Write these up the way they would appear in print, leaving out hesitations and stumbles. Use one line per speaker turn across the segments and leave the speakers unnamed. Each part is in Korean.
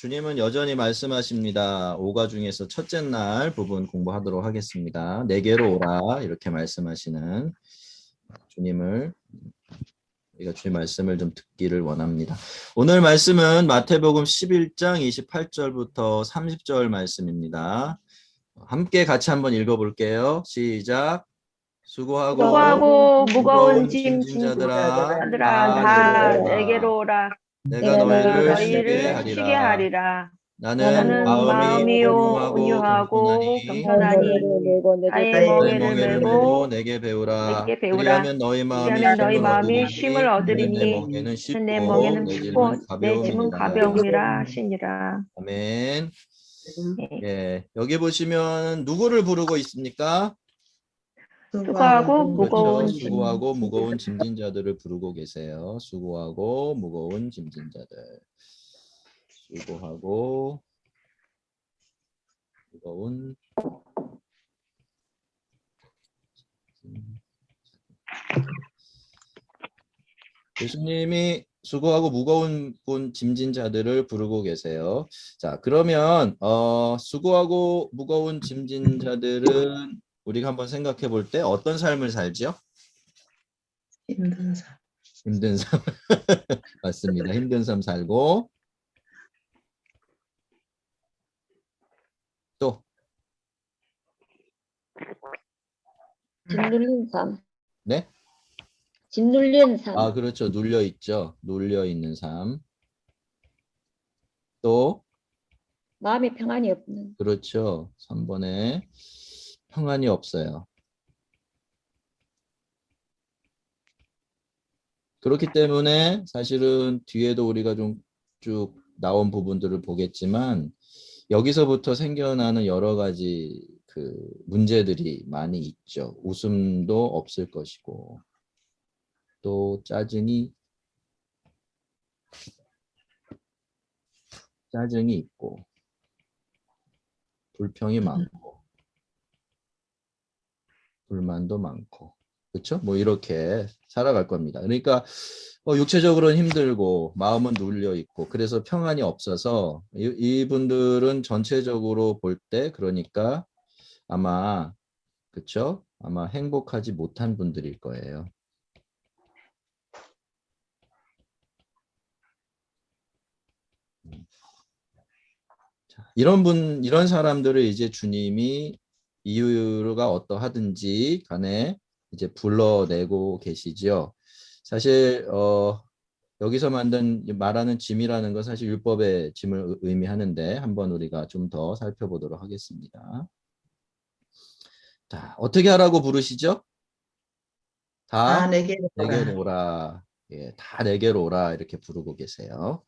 주님은 여전히 말씀하십니다. 오가 중에서 첫째 날 부분 공부하도록 하겠습니다. 내게로 오라 이렇게 말씀하시는 주님을 우리가 주님 말씀을 좀 듣기를 원합니다. 오늘 말씀은 마태복음 11장 28절부터 30절 말씀입니다. 함께 같이 한번 읽어볼게요. 시작. 수고하고
무거운
짐진
짐
자들아
다 내게로 오라.
내가 너희를
너희를 쉬게 하리라.
나는 마음이 온유하고
겸손하니 나의 멍에를 메고
내게 배우라.
내게 배우라.
그리하면 너희 마음이
쉼을 얻으리니
내 멍에는
내
쉽고
멍에는
내
쉽고
짐은
내 짐은 가벼움이라 하시니라.
아멘.
네.
예, 여기 보시면 누구를 부르고 있습니까?
수고하고 무거운
그렇죠.
짐.
수고하고 무거운 짐진 자들을 부르고 계세요. 수고하고 무거운 짐진 자들. 수고하고 무거운 예수님이 수고하고 무거운 짐진 자들을 부르고 계세요. 자, 그러면 수고하고 무거운 짐진 자들은 우리가 한번 생각해 볼 때 어떤 삶을 살죠?
힘든 삶.
힘든 삶. 맞습니다. 힘든 삶 살고 또
짐 눌린 삶.
네?
짐 눌린 삶.
아, 그렇죠. 눌려 있죠. 눌려 있는 삶. 또
마음에 평안이 없는.
그렇죠. 3번에 평안이 없어요. 그렇기 때문에 사실은 뒤에도 우리가 좀 쭉 나온 부분들을 보겠지만 여기서부터 생겨나는 여러 가지 그 문제들이 많이 있죠. 웃음도 없을 것이고 또 짜증이 있고 불평이 많고 불만도 많고 그렇죠? 뭐 이렇게 살아갈 겁니다. 그러니까 육체적으로는 힘들고 마음은 눌려 있고 그래서 평안이 없어서 이분들은 전체적으로 볼 때 그러니까 아마 그렇죠? 아마 행복하지 못한 분들일 거예요. 자, 이런 사람들을 이제 주님이 이유가 어떠하든지 간에 이제 불러내고 계시죠. 사실 여기서 말하는 짐이라는 건 사실 율법의 짐을 의미하는데 한번 우리가 좀 더 살펴보도록 하겠습니다. 자, 어떻게 하라고 부르시죠? 다
내게로
오라. 예, 다 내게로 오라 이렇게 부르고 계세요.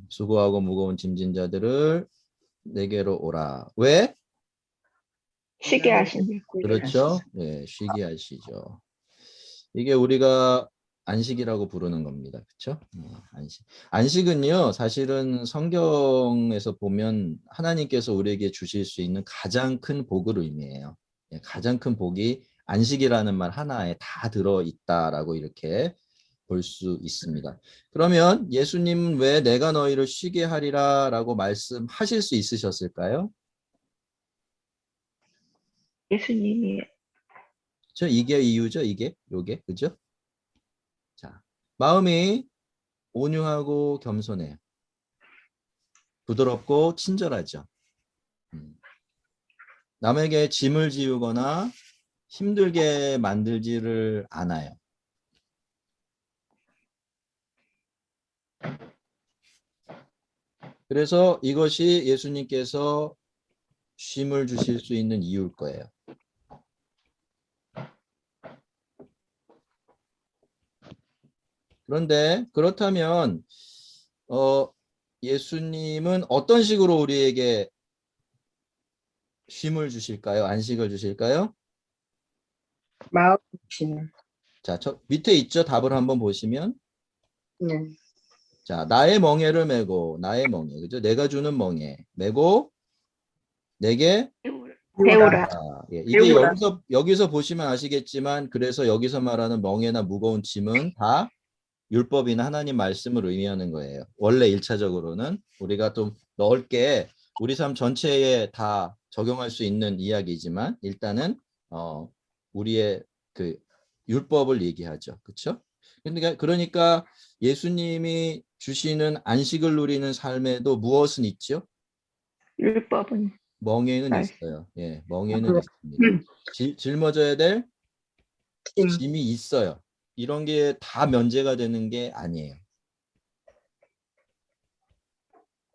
수고하고 무거운 짐진 자들을 내게로 오라. 왜?
쉬게 하시니.
그렇죠. 예, 쉬게 하시죠. 이게 우리가 안식이라고 부르는 겁니다. 그렇죠? 안식. 안식은요, 사실은 성경에서 보면 하나님께서 우리에게 주실 수 있는 가장 큰 복을 의미해요. 예, 가장 큰 복이 안식이라는 말 하나에 다 들어있다라고 이렇게 볼 수 있습니다. 그러면 예수님은 왜 내가 너희를 쉬게 하리라 라고 말씀하실 수 있으셨을까요?
예수님이
이게 이유죠. 요게 그죠? 자, 마음이 온유하고 겸손해요. 부드럽고 친절하죠. 남에게 짐을 지우거나 힘들게 만들지를 않아요. 그래서 이것이 예수님께서 쉼을 주실 수 있는 이유일 거예요. 그런데 그렇다면 예수님은 어떤 식으로 우리에게 쉼을 주실까요? 안식을 주실까요?
마음 주시는.
자, 저 밑에 있죠? 답을 한번 보시면.
네.
자, 나의 멍에를 메고 나의 멍에, 그죠? 내가 주는 멍에 메고 내게
배우라.
예, 이게 여기서 보시면 아시겠지만 그래서 여기서 말하는 멍에나 무거운 짐은 다 율법이나 하나님 말씀을 의미하는 거예요. 원래 1차적으로는 우리가 좀 넓게 우리 삶 전체에 다 적용할 수 있는 이야기지만 일단은 우리의 그 율법을 얘기하죠. 그렇죠? 그러니까 예수님이 주시는 안식을 누리는 삶에도 무엇은 있죠?
율법은
멍에는
말씀.
있어요. 예, 멍에는 있습니다. 짊어져야 될 짐이 있어요. 이런 게 다 면제가 되는 게 아니에요.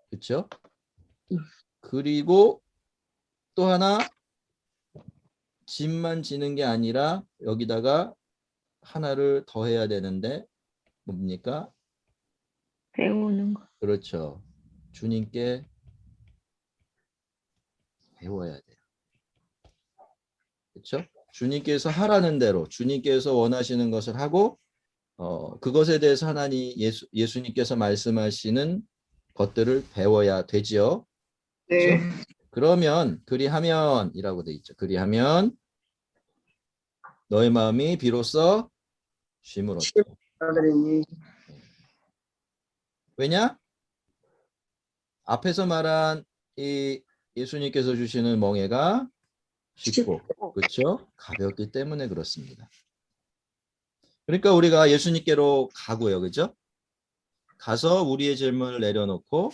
그렇죠? 그리고 또 하나 짐만 지는 게 아니라 여기다가 하나를 더 해야 되는데 뭡니까?
배우는 거.
그렇죠. 주님께 배워야 돼요. 그렇죠? 주님께서 하라는 대로 주님께서 원하시는 것을 하고 그것에 대해서 하나님 예수님께서 말씀하시는 것들을 배워야 되지요.
네.
그렇죠? 그러면 그리하면이라고 돼 있죠. 그리하면 너의 마음이 비로소 쉼을 얻고.
아들이니.
왜냐? 앞에서 말한 이 예수님께서 주시는 멍에가 쉽고 그렇죠? 가볍기 때문에 그렇습니다. 그러니까 우리가 예수님께로 가고요. 그죠? 가서 우리의 질문을 내려놓고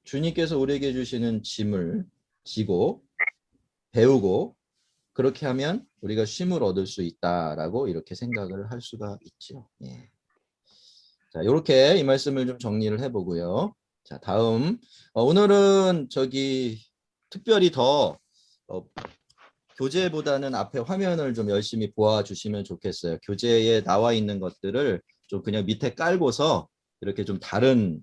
주님께서 우리에게 주시는 짐을 지고 배우고 그렇게 하면 우리가 쉼을 얻을 수 있다라고 이렇게 생각을 할 수가 있죠. 예. 자, 이렇게 이 말씀을 좀 정리를 해보고요. 자, 다음 오늘은 특별히 더 교재보다는 앞에 화면을 좀 열심히 보아주시면 좋겠어요. 교재에 나와 있는 것들을 좀 그냥 밑에 깔고서 이렇게 좀 다른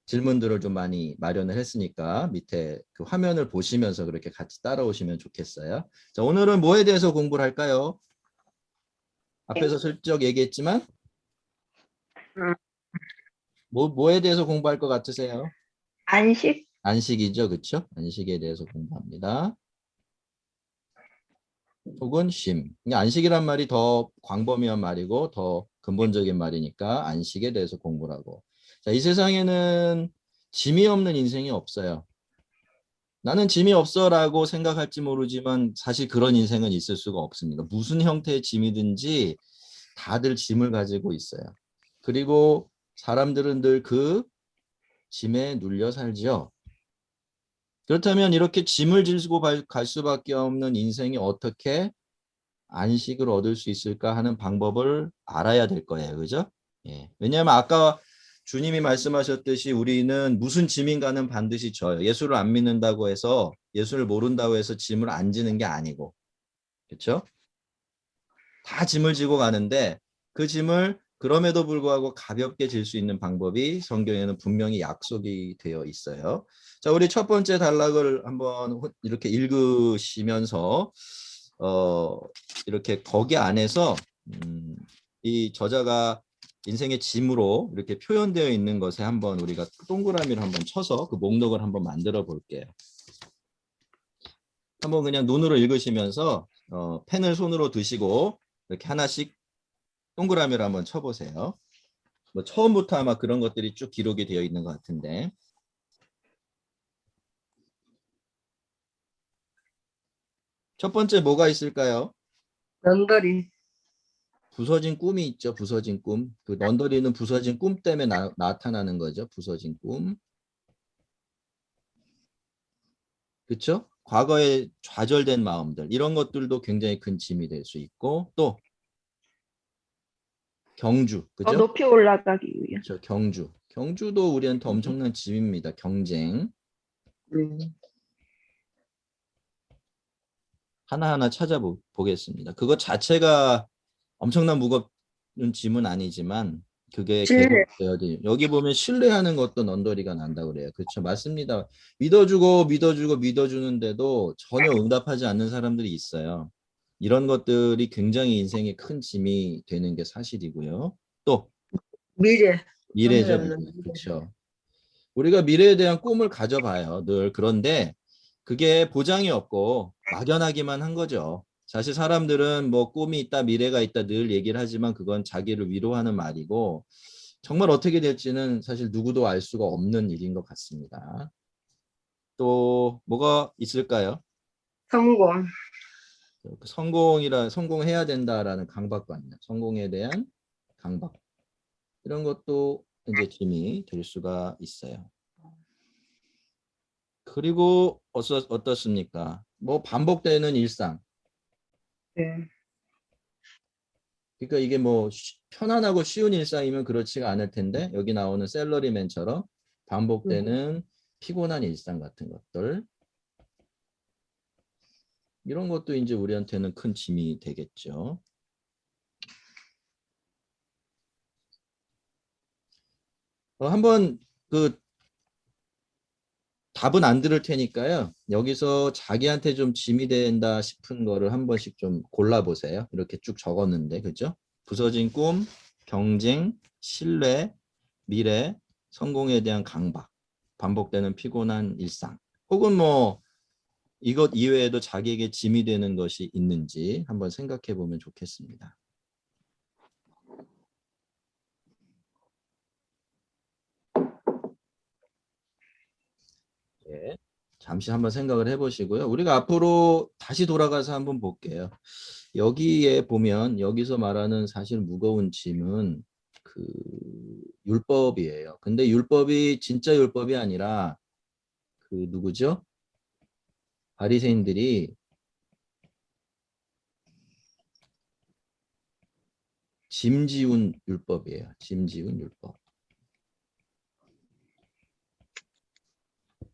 질문들을 좀 많이 마련을 했으니까 밑에 그 화면을 보시면서 그렇게 같이 따라오시면 좋겠어요. 자, 오늘은 뭐에 대해서 공부를 할까요? 앞에서 슬쩍 얘기했지만 뭐에 대해서 공부할 것 같으세요?
안식?
안식이죠, 그렇죠? 안식에 대해서 공부합니다. 혹은 쉼. 안식이란 말이 더 광범위한 말이고 더 근본적인 말이니까 안식에 대해서 공부를 하고. 자, 이 세상에는 짐이 없는 인생이 없어요. 나는 짐이 없어라고 생각할지 모르지만 사실 그런 인생은 있을 수가 없습니다. 무슨 형태의 짐이든지 다들 짐을 가지고 있어요. 그리고 사람들은 늘 그 짐에 눌려 살죠. 그렇다면 이렇게 짐을 지고 갈 수밖에 없는 인생이 어떻게 안식을 얻을 수 있을까 하는 방법을 알아야 될 거예요. 그죠? 예. 왜냐하면 아까 주님이 말씀하셨듯이 우리는 무슨 짐인가는 반드시 져요. 예수를 안 믿는다고 해서 예수를 모른다고 해서 짐을 안 지는 게 아니고. 그렇죠? 다 짐을 지고 가는데 그 짐을 그럼에도 불구하고 가볍게 질 수 있는 방법이 성경에는 분명히 약속이 되어 있어요. 자, 우리 첫 번째 단락을 한번 이렇게 읽으시면서 이렇게 거기 안에서 이 저자가 인생의 짐으로 이렇게 표현되어 있는 것에 한번 우리가 동그라미를 한번 쳐서 그 목록을 한번 만들어 볼게요. 한번 그냥 눈으로 읽으시면서 펜을 손으로 드시고 이렇게 하나씩 동그라미를 한번 쳐보세요. 뭐 처음부터 아마 그런 것들이 쭉 기록이 되어 있는 것 같은데. 첫 번째 뭐가 있을까요?
넌더리.
부서진 꿈이 있죠. 부서진 꿈. 그 넌더리는 부서진 꿈 때문에 나타나는 거죠. 부서진 꿈. 그렇죠? 과거에 좌절된 마음들. 이런 것들도 굉장히 큰 짐이 될 수 있고 또 경주.
더
그죠?
높이 올라가기 위해.
그렇죠. 경주. 경주도 우리한테 엄청난 짐입니다. 경쟁. 하나하나 찾아보겠습니다. 그것 자체가 엄청난 무겁은 짐은 아니지만 그게
신뢰.
계속되어야 돼요. 여기 보면 신뢰하는 것도 넌더리가 난다고 그래요. 그렇죠. 맞습니다. 믿어주는데도 전혀 응답하지 않는 사람들이 있어요. 이런 것들이 굉장히 인생에 큰 짐이 되는 게 사실이고요. 또
미래.
미래죠.
미래.
미래. 그렇죠. 우리가 미래에 대한 꿈을 가져봐요. 늘. 그런데 그게 보장이 없고 막연하기만 한 거죠. 사실 사람들은 뭐 꿈이 있다, 미래가 있다 늘 얘기를 하지만 그건 자기를 위로하는 말이고 정말 어떻게 될지는 사실 누구도 알 수가 없는 일인 것 같습니다. 또 뭐가 있을까요?
성공.
성공해야 된다라는 강박관념, 성공에 대한 강박 이런 것도 이제 짐이 될 수가 있어요. 그리고 어떻습니까? 뭐 반복되는 일상.
네.
그러니까 이게 뭐 편안하고 쉬운 일상이면 그렇지가 않을 텐데 여기 나오는 샐러리맨처럼 반복되는 피곤한 일상 같은 것들 이런 것도 이제 우리한테는 큰 짐이 되겠죠. 한번 그 답은 안 들을 테니까요. 여기서 자기한테 좀 짐이 된다 싶은 거를 한 번씩 좀 골라보세요. 이렇게 쭉 적었는데, 그죠? 부서진 꿈, 경쟁, 신뢰, 미래, 성공에 대한 강박, 반복되는 피곤한 일상. 혹은 뭐 이것 이외에도 자기에게 짐이 되는 것이 있는지 한번 생각해 보면 좋겠습니다. 네. 잠시 한번 생각을 해보시고요. 우리가 앞으로 다시 돌아가서 한번 볼게요. 여기에 보면 여기서 말하는 사실 무거운 짐은 그 율법이에요. 근데 율법이 진짜 율법이 아니라 그 누구죠? 바리새인들이 짐 지운 율법이에요. 짐 지운 율법.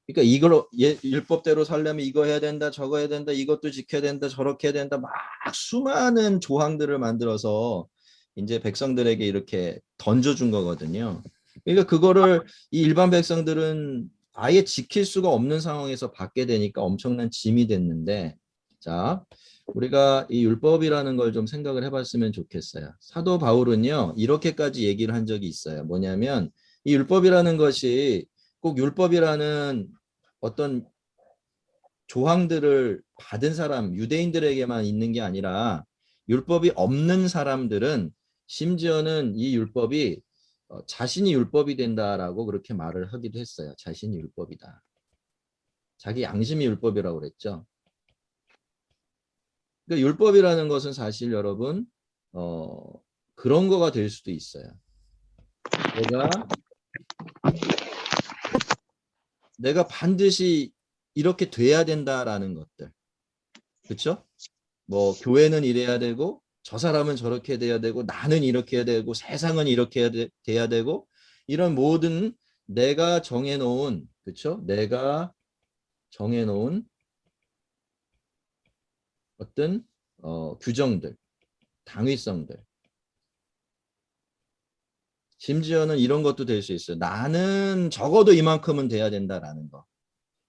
그러니까 이걸 율법대로 살려면 이거 해야 된다, 저거 해야 된다, 이것도 지켜야 된다, 저렇게 해야 된다, 막 수많은 조항들을 만들어서 이제 백성들에게 이렇게 던져준 거거든요. 그러니까 그거를 이 일반 백성들은 아예 지킬 수가 없는 상황에서 받게 되니까 엄청난 짐이 됐는데, 자, 우리가 이 율법이라는 걸 좀 생각을 해봤으면 좋겠어요. 사도 바울은요, 이렇게까지 얘기를 한 적이 있어요. 뭐냐면 이 율법이라는 것이 꼭 율법이라는 어떤 조항들을 받은 사람, 유대인들에게만 있는 게 아니라 율법이 없는 사람들은 심지어는 이 율법이 자신이 율법이 된다라고 그렇게 말을 하기도 했어요. 자신이 율법이다. 자기 양심이 율법이라고 그랬죠. 그러니까 율법이라는 것은 사실 여러분 그런 거가 될 수도 있어요. 내가 반드시 이렇게 돼야 된다라는 것들. 그렇죠? 뭐 교회는 이래야 되고 저 사람은 저렇게 돼야 되고 나는 이렇게 해야 되고 세상은 이렇게 돼야 되고 이런 모든 내가 정해놓은 그렇죠? 내가 정해놓은 어떤 규정들, 당위성들 심지어는 이런 것도 될 수 있어요. 나는 적어도 이만큼은 돼야 된다라는 거.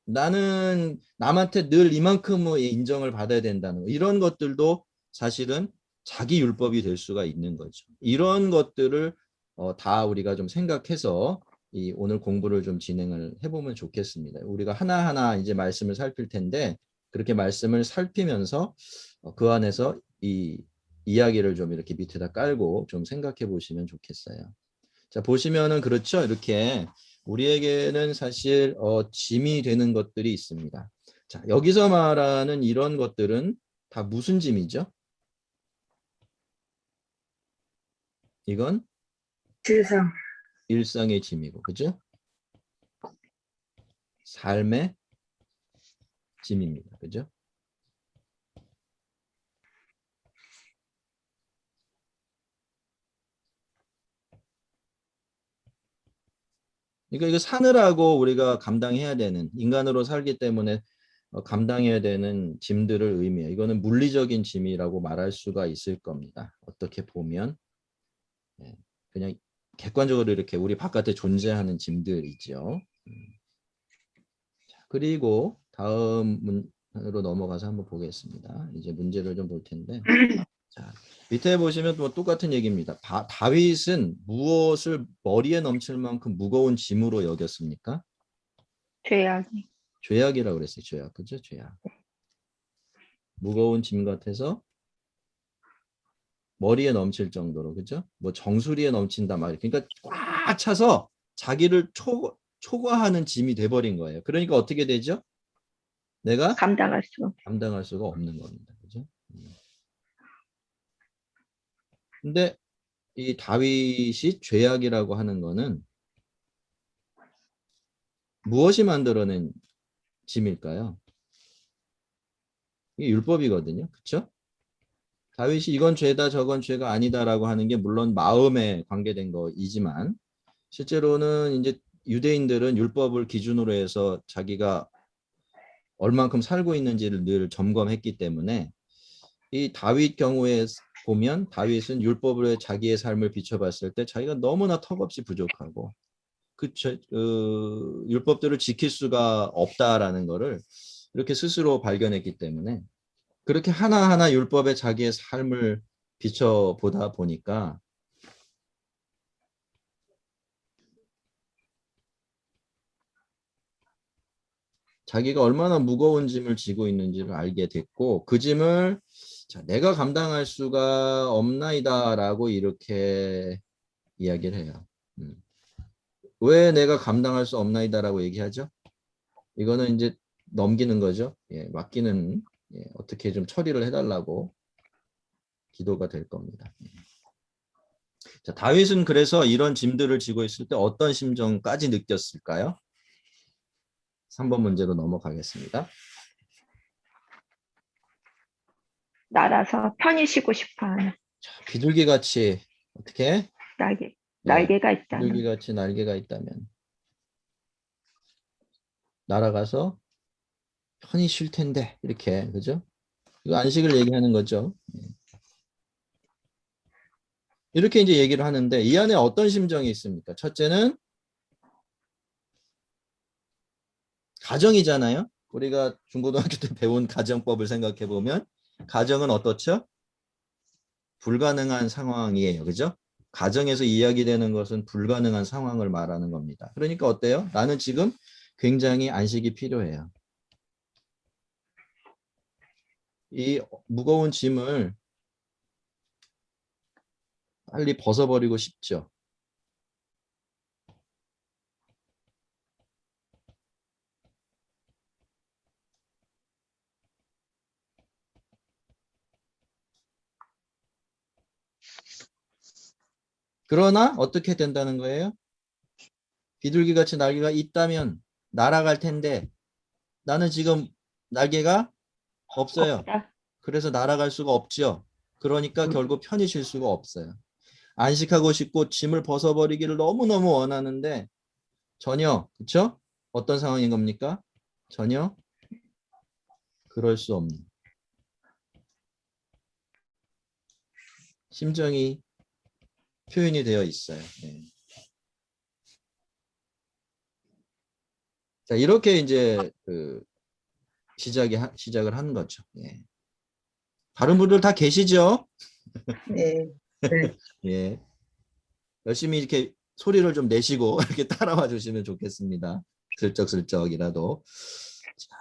나는 남한테 늘 이만큼의 인정을 받아야 된다는 거. 이런 것들도 사실은 자기 율법이 될 수가 있는 거죠. 이런 것들을 다 우리가 좀 생각해서 이 오늘 공부를 좀 진행을 해보면 좋겠습니다. 우리가 하나하나 이제 말씀을 살필 텐데 그렇게 말씀을 살피면서 그 안에서 이 이야기를 좀 이렇게 밑에다 깔고 좀 생각해 보시면 좋겠어요. 자, 보시면은 그렇죠. 이렇게 우리에게는 사실 짐이 되는 것들이 있습니다. 자, 여기서 말하는 이런 것들은 다 무슨 짐이죠? 이건
세상.
일상의 짐이고, 그죠? 삶의 짐입니다. 그죠? 그러니까 이거 사느라고 우리가 감당해야 되는 인간으로 살기 때문에 감당해야 되는 짐들을 의미해요. 이거는 물리적인 짐이라고 말할 수가 있을 겁니다. 어떻게 보면 그냥 객관적으로 이렇게 우리 바깥에 존재하는 짐들이죠. 자, 그리고 다음 문으로 넘어가서 한번 보겠습니다. 이제 문제를 좀 볼 텐데. 자, 밑에 보시면 또 똑같은 얘기입니다. 다윗은 무엇을 머리에 넘칠 만큼 무거운 짐으로 여겼습니까?
죄악이.
죄악이라고 그랬어요. 죄악. 그죠? 죄악. 무거운 짐 같아서 머리에 넘칠 정도로, 그죠? 뭐 정수리에 넘친다 말. 그러니까 꽉 차서 자기를 초과하는 짐이 돼버린 거예요. 그러니까 어떻게 되죠? 내가
감당할 수 없.
감당할 수가 없는 겁니다. 그죠? 근데 이 다윗이 죄악이라고 하는 거는 무엇이 만들어낸 짐일까요? 이게 율법이거든요. 그렇죠? 다윗이 이건 죄다 저건 죄가 아니다라고 하는 게 물론 마음에 관계된 거이지만 실제로는 이제 유대인들은 율법을 기준으로 해서 자기가 얼만큼 살고 있는지를 늘 점검했기 때문에 이 다윗 경우에 보면 다윗은 율법으로 자기의 삶을 비춰봤을 때 자기가 너무나 턱없이 부족하고 율법들을 지킬 수가 없다라는 거를 이렇게 스스로 발견했기 때문에 그렇게 하나하나 율법에 자기의 삶을 비춰보다 보니까 자기가 얼마나 무거운 짐을 지고 있는지를 알게 됐고 그 짐을 내가 감당할 수가 없나이다라고 이렇게 이야기를 해요. 왜 내가 감당할 수 없나이다라고 얘기하죠? 이거는 이제 넘기는 거죠. 예, 맡기는 어떻게 좀 처리를 해달라고 기도가 될 겁니다. 자, 다윗은 그래서 이런 짐들을 지고 있을 때 어떤 심정까지 느꼈을까요? 3번 문제로 넘어가겠습니다.
날아서 편히 쉬고 싶어하는
자, 비둘기같이 어떻게?
날개가 있다는.
비둘기같이 날개가 있다면 날아가서 편히 쉴 텐데 이렇게 그죠? 이거 안식을 얘기하는 거죠. 이렇게 이제 얘기를 하는데 이 안에 어떤 심정이 있습니까? 첫째는 가정이잖아요. 우리가 중고등학교 때 배운 가정법을 생각해 보면 가정은 어떻죠? 불가능한 상황이에요. 그죠? 가정에서 이야기되는 것은 불가능한 상황을 말하는 겁니다. 그러니까 어때요? 나는 지금 굉장히 안식이 필요해요. 이 무거운 짐을 빨리 벗어버리고 싶죠. 그러나 어떻게 된다는 거예요? 비둘기같이 날개가 있다면 날아갈 텐데 나는 지금 날개가 없어요.
없다.
그래서 날아갈 수가 없죠. 그러니까 결국 편히 쉴 수가 없어요. 안식하고 싶고 짐을 벗어버리기를 너무너무 원하는데 전혀, 그렇죠? 어떤 상황인 겁니까? 전혀 그럴 수 없는 심정이 표현이 되어 있어요. 네. 자, 이렇게 이제 시작을 하는 거죠. 예. 다른 분들 다 계시죠?
네. 네.
예. 열심히 이렇게 소리를 좀 내시고 이렇게 따라와 주시면 좋겠습니다. 슬쩍슬쩍이라도. 자,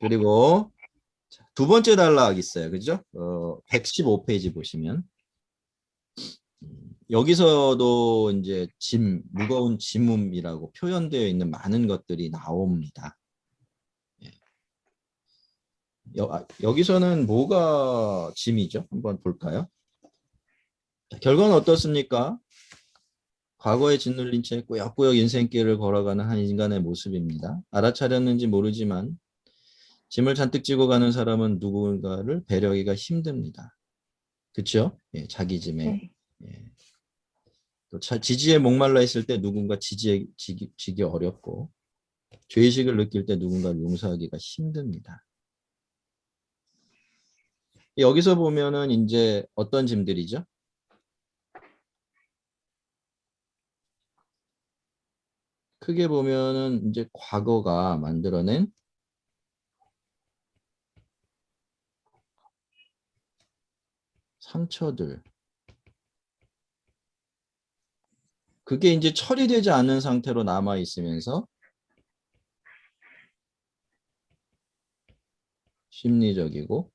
그리고 두 번째 단락 있어요. 그죠? 115페이지 보시면. 여기서도 이제 무거운 짐음이라고 표현되어 있는 많은 것들이 나옵니다. 예. 여기서는 뭐가 짐이죠? 한번 볼까요? 자, 결과는 어떻습니까? 과거에 짓눌린 채 꾸역꾸역 인생길을 걸어가는 한 인간의 모습입니다. 알아차렸는지 모르지만 짐을 잔뜩 지고 가는 사람은 누군가를 배려하기가 힘듭니다. 그렇죠? 예, 자기 짐에.
네.
예. 또 지지에 목말라 있을 때 누군가 지기 어렵고 죄의식을 느낄 때 누군가를 용서하기가 힘듭니다. 여기서 보면은 이제 어떤 짐들이죠? 크게 보면은 이제 과거가 만들어낸 상처들. 그게 이제 처리되지 않는 상태로 남아 있으면서 심리적이고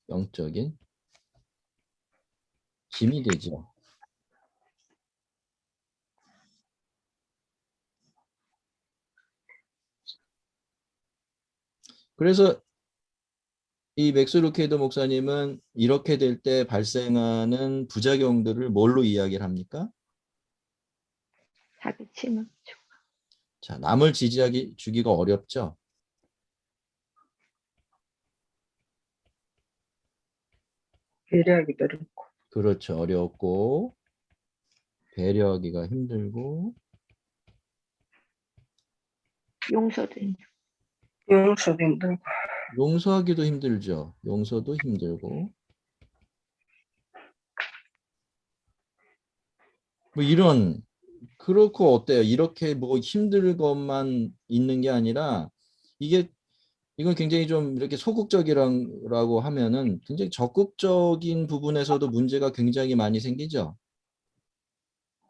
영적인 짐이 되죠. 그래서 이 맥스 루케이더 목사님은 이렇게 될 때 발생하는 부작용들을 뭘로 이야기를 합니까?
사기치는 쪽.
자, 남을 주기가 어렵죠.
배려하기도 어렵고.
그렇죠. 어렵고 배려하기가 힘들고
용서도 힘들고.
용서도 힘들고.
용서하기도 힘들죠. 용서도 힘들고 뭐 이런 그렇고 어때요? 이렇게 뭐 힘들 것만 있는 게 아니라 이건 굉장히 좀 이렇게 소극적이라고 하면은 굉장히 적극적인 부분에서도 문제가 굉장히 많이 생기죠.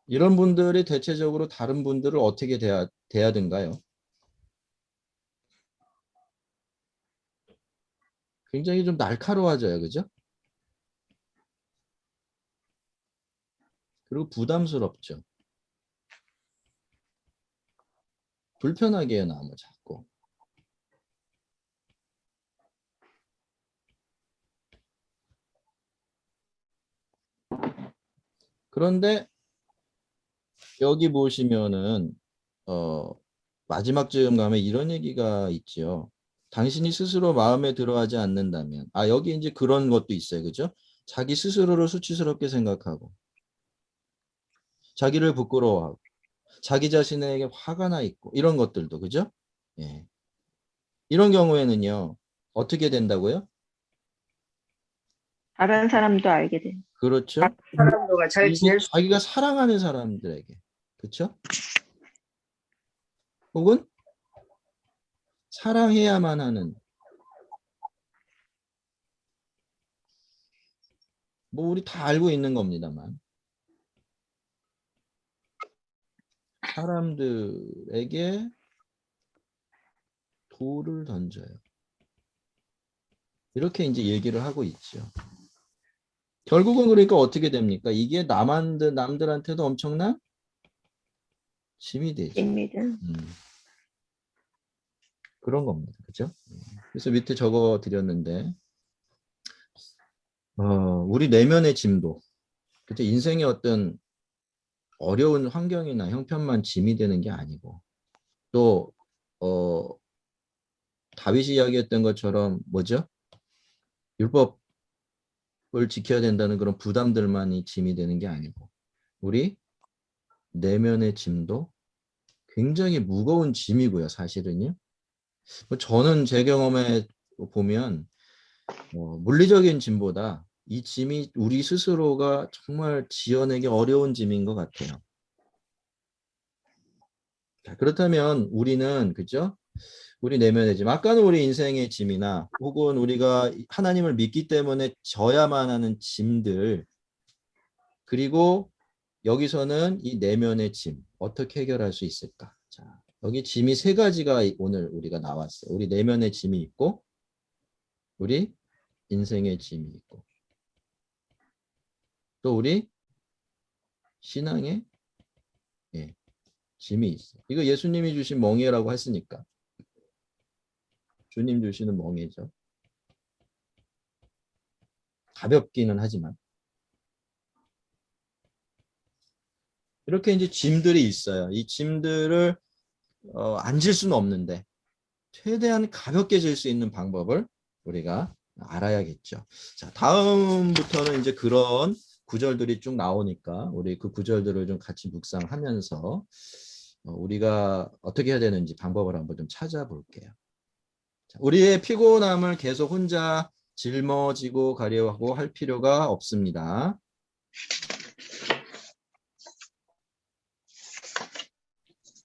이런 분들이 대체적으로 다른 분들을 어떻게 대해야 된가요? 굉장히 좀 날카로워져요. 그죠? 그리고 부담스럽죠. 불편하게 해요, 너무 자꾸. 그런데 여기 보시면은 마지막 즈음 가면 이런 얘기가 있죠. 당신이 스스로 마음에 들어하지 않는다면 여기 이제 그런 것도 있어요. 그죠? 자기 스스로를 수치스럽게 생각하고 자기를 부끄러워하고 자기 자신에게 화가 나 있고 이런 것들도 그죠? 예. 이런 경우에는요. 어떻게 된다고요?
다른 사람도 알게 돼.
그렇죠.
사람들과 잘
이게
지낼 수
자기가 사랑하는 사람들에게 그렇죠? 혹은 사랑해야만 하는 뭐 우리 다 알고 있는 겁니다만 사람들에게 돌을 던져요. 이렇게 이제 얘기를 하고 있죠. 결국은 그러니까 어떻게 됩니까? 이게 남들한테도 엄청난 짐이 되죠.
짐이든
그런 겁니다. 그죠? 그래서 밑에 적어 드렸는데 우리 내면의 짐도 그죠? 인생의 어떤 어려운 환경이나 형편만 짐이 되는 게 아니고 또 다윗이 이야기했던 것처럼 뭐죠? 율법을 지켜야 된다는 그런 부담들만이 짐이 되는 게 아니고 우리 내면의 짐도 굉장히 무거운 짐이고요. 사실은요. 저는 제 경험에 보면 물리적인 짐보다 이 짐이 우리 스스로가 정말 지어내기 어려운 짐인 것 같아요. 자, 그렇다면 우리는 그죠? 우리 내면의 짐, 아까는 우리 인생의 짐이나 혹은 우리가 하나님을 믿기 때문에 져야만 하는 짐들 그리고 여기서는 이 내면의 짐 어떻게 해결할 수 있을까? 자, 여기 짐이 세 가지가 오늘 우리가 나왔어요. 우리 내면의 짐이 있고 우리 인생의 짐이 있고 또 우리 신앙의 짐이 있어. 이거 예수님이 주신 멍에라고 했으니까. 주님 주시는 멍에죠. 가볍기는 하지만. 이렇게 이제 짐들이 있어요. 이 짐들을 안 질 수는 없는데 최대한 가볍게 질 수 있는 방법을 우리가 알아야겠죠. 자, 다음부터는 이제 그런 구절들이 쭉 나오니까 우리 그 구절들을 좀 같이 묵상하면서 우리가 어떻게 해야 되는지 방법을 한번 좀 찾아볼게요. 자, 우리의 피곤함을 계속 혼자 짊어지고 가려고 할 필요가 없습니다.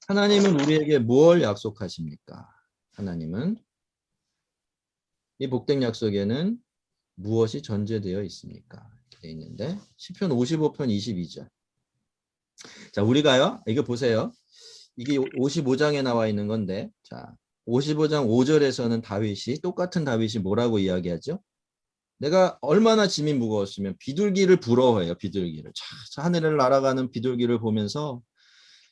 하나님은 우리에게 무엇을 약속하십니까? 하나님은 이 복된 약속에는 무엇이 전제되어 있습니까? 되어 있는데 시편 55편 22절. 자, 우리가요. 이거 보세요. 이게 55장에 나와 있는 건데 자, 55장 5절에서는 똑같은 다윗이 뭐라고 이야기하죠? 내가 얼마나 짐이 무거웠으면 비둘기를 부러워해요. 비둘기를. 자, 하늘을 날아가는 비둘기를 보면서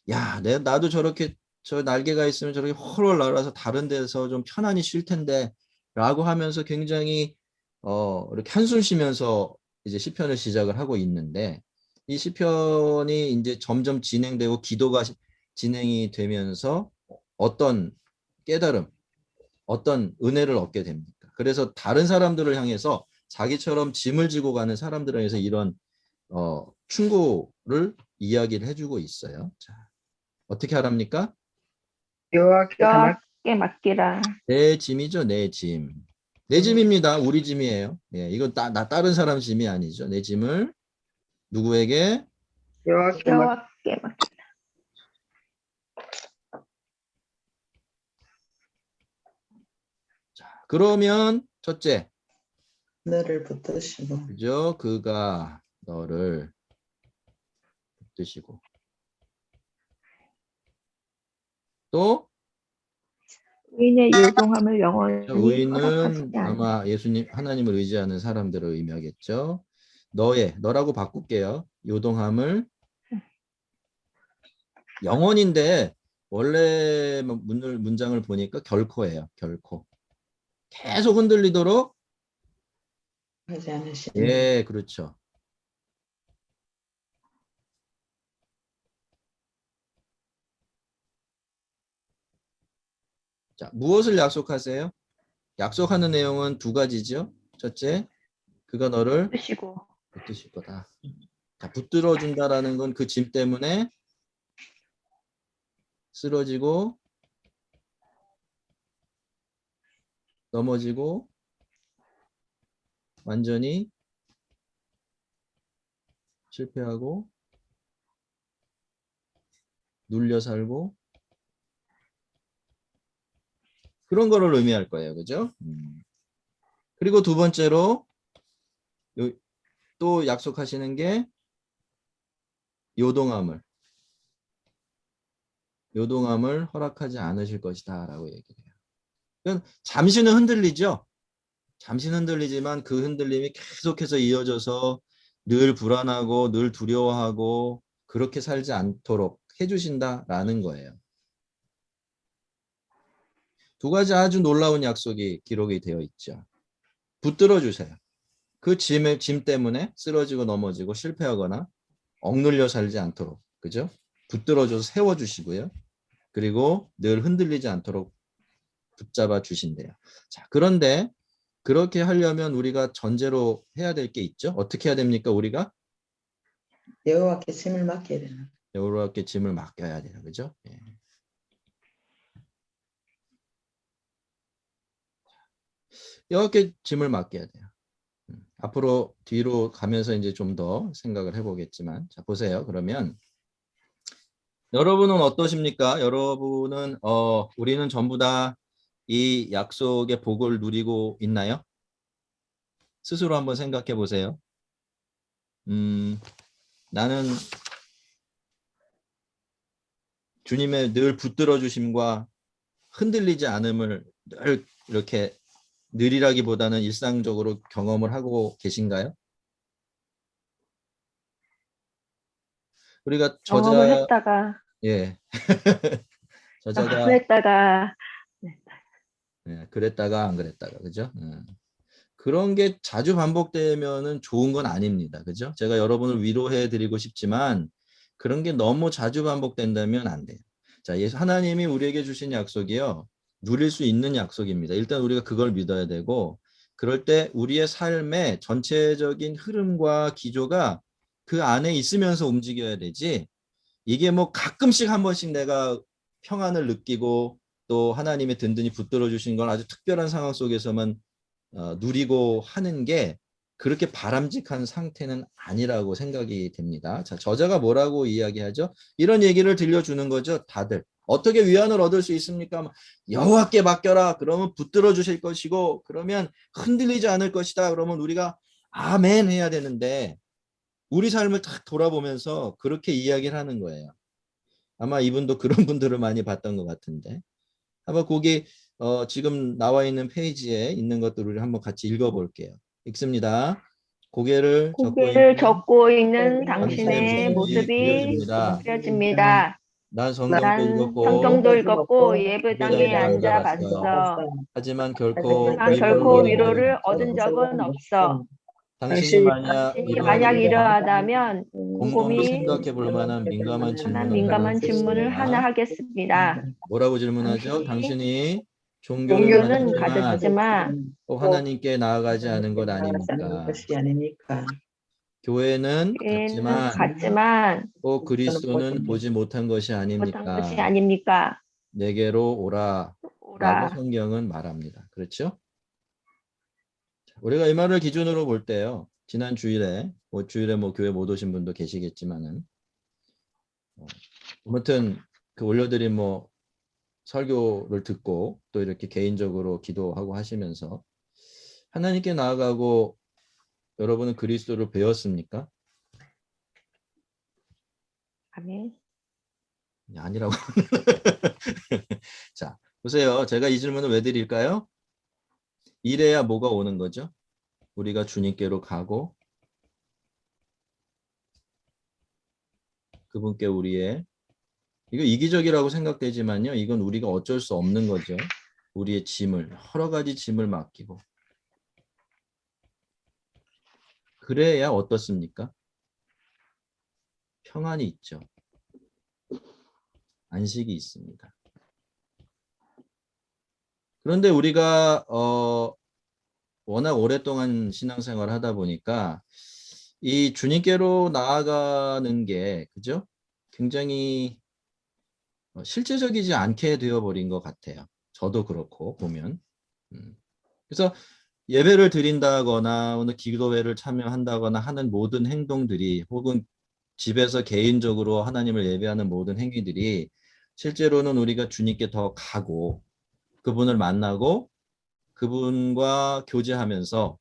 야, 나도 저렇게 저 날개가 있으면 저렇게 헐헐 날아서 다른 데서 좀 편안히 쉴 텐데 라고 하면서 굉장히 이렇게 한숨 쉬면서 이제 시편을 시작을 하고 있는데 이 시편이 이제 점점 진행되고 기도가 진행이 되면서 어떤 깨달음, 어떤 은혜를 얻게 됩니까? 그래서 다른 사람들을 향해서 자기처럼 짐을 지고 가는 사람들을 향해서 이런 충고를 이야기를 해주고 있어요. 자, 어떻게 하랍니까?
여호와께 다 맡.
여호와께 맡기라.
내 짐이죠, 내 짐. 내 짐입니다. 우리 짐이에요. 예, 이건 다른 사람 짐이 아니죠. 내 짐을 누구에게?
여호와께 맡.
여호와께 맡기라.
자, 그러면 첫째,
너를 붙드시고
그죠? 그가 너를 붙드시고 또
의인의 요동함을 영원히
의인은
허락하시지 않으.
아마 예수님 하나님을 의지하는 사람들을 의미하겠죠. 너라고 바꿀게요. 요동함을 영원인데 원래 문장을 보니까 결코예요. 결코. 계속 흔들리도록
하지 않으시니
예, 그렇죠. 자, 무엇을 약속하세요? 약속하는 내용은 두 가지죠. 첫째, 그가 너를
쓰시고
붙드실 거다. 자, 붙들어 준다라는 건 그 짐 때문에 쓰러지고 넘어지고 완전히 실패하고 눌려 살고 그런 거를 의미할 거예요. 그죠? 그리고 두 번째로 또 약속하시는 게 요동함을 허락하지 않으실 것이다 라고 얘기해요. 그러니까 잠시는 흔들리죠. 잠시는 흔들리지만 그 흔들림이 계속해서 이어져서 늘 불안하고 늘 두려워하고 그렇게 살지 않도록 해주신다라는 거예요. 두 가지 아주 놀라운 약속이 기록이 되어 있죠. 붙들어 주세요. 그 짐 때문에 쓰러지고 넘어지고 실패하거나 억눌려 살지 않도록, 그죠? 붙들어줘서 세워주시고요. 그리고 늘 흔들리지 않도록 붙잡아 주신대요. 자, 그런데 그렇게 하려면 우리가 전제로 해야 될 게 있죠. 어떻게 해야 됩니까? 우리가
여호와께 짐을 맡겨야 되는
여호와께 짐을 맡겨야 돼요. 그죠? 예. 여호와께 짐을 맡겨야 돼요. 앞으로 뒤로 가면서 이제 좀 더 생각을 해보겠지만, 자 보세요. 그러면 여러분은 어떠십니까? 여러분은 우리는 전부 다 이 약속의 복을 누리고 있나요? 스스로 한번 생각해 보세요. 나는 주님의 늘 붙들어 주심과 흔들리지 않음을 늘 이렇게 늘이라기보다는 일상적으로 경험을 하고 계신가요? 우리가
경험을 했다가
예. 저자가
그랬다가
예, 그랬다가 안 그랬다가 그죠? 그런 게 자주 반복되면은 좋은 건 아닙니다. 그죠? 제가 여러분을 위로해 드리고 싶지만 그런 게 너무 자주 반복된다면 안 돼요. 자, 하나님이 우리에게 주신 약속이요. 누릴 수 있는 약속입니다. 일단 우리가 그걸 믿어야 되고 그럴 때 우리의 삶의 전체적인 흐름과 기조가 그 안에 있으면서 움직여야 되지. 이게 뭐 가끔씩 한 번씩 내가 평안을 느끼고 또 하나님의 든든히 붙들어 주신 건 아주 특별한 상황 속에서만 누리고 하는 게 그렇게 바람직한 상태는 아니라고 생각이 됩니다. 자, 저자가 뭐라고 이야기하죠? 이런 얘기를 들려주는 거죠. 다들. 어떻게 위안을 얻을 수 있습니까? 여호와께 맡겨라. 그러면 붙들어 주실 것이고 그러면 흔들리지 않을 것이다. 그러면 우리가 아멘 해야 되는데 우리 삶을 딱 돌아보면서 그렇게 이야기를 하는 거예요. 아마 이분도 그런 분들을 많이 봤던 것 같은데. 한번 거기 지금 나와 있는 페이지에 있는 것들을 한번 같이 읽어볼게요. 읽습니다. 고개를
고개를 젓고 있는
당신의
당신의 모습이
그려집니다.
그려집니다.
난 성경도
난
읽었고
성경도 읽었고
예배당에
예배당에 앉아봤어.
하지만 결코
하지만 결코 위로를 얻은 적은 없어.
당신이 만약
당신이 만약 이러하다면
곰곰이
곰곰이
생각해 볼 만한 민감한 질문을
민감한 질문을 하나 하겠습니다.
뭐라고 질문하죠?
당신이
당신이
종교는
종교는
가졌지만
꼭 하나님께 나아가지 않은 것 아닙니까?
것이 아니니까.
교회는
교회는
갔지만
갔지만
꼭 그리스도는 보지 못한 것이
못한
아닙니까?
것이 아닙니까?
내게로 오라 라고
오라.
성경은 말합니다. 그렇죠? 우리가 이 말을 기준으로 볼 때요. 지난 주일에 주일에 교회 못 오신 분도 계시겠지만은 아무튼 그 올려드린 설교를 듣고 또 이렇게 개인적으로 기도하고 하시면서 하나님께 나아가고 여러분은 그리스도를 배웠습니까?
아멘.
아니라고. 자, 보세요. 제가 이 질문을 왜 드릴까요? 이래야 뭐가 오는 거죠? 우리가 주님께로 가고 그분께 우리의 이거 이기적이라고 생각되지만요. 이건 우리가 어쩔 수 없는 거죠. 우리의 짐을 여러 가지 짐을 맡기고 그래야 어떻습니까? 평안이 있죠. 안식이 있습니다. 그런데 우리가 워낙 오랫동안 신앙생활을 하다 보니까 이 주님께로 나아가는 게 그죠? 굉장히 실제적이지 않게 되어버린 것 같아요. 저도 그렇고 보면. 그래서 예배를 드린다거나 오늘 기도회를 참여한다거나 하는 모든 행동들이 혹은 집에서 개인적으로 하나님을 예배하는 모든 행위들이 실제로는 우리가 주님께 더 가고 그분을 만나고 그분과 교제하면서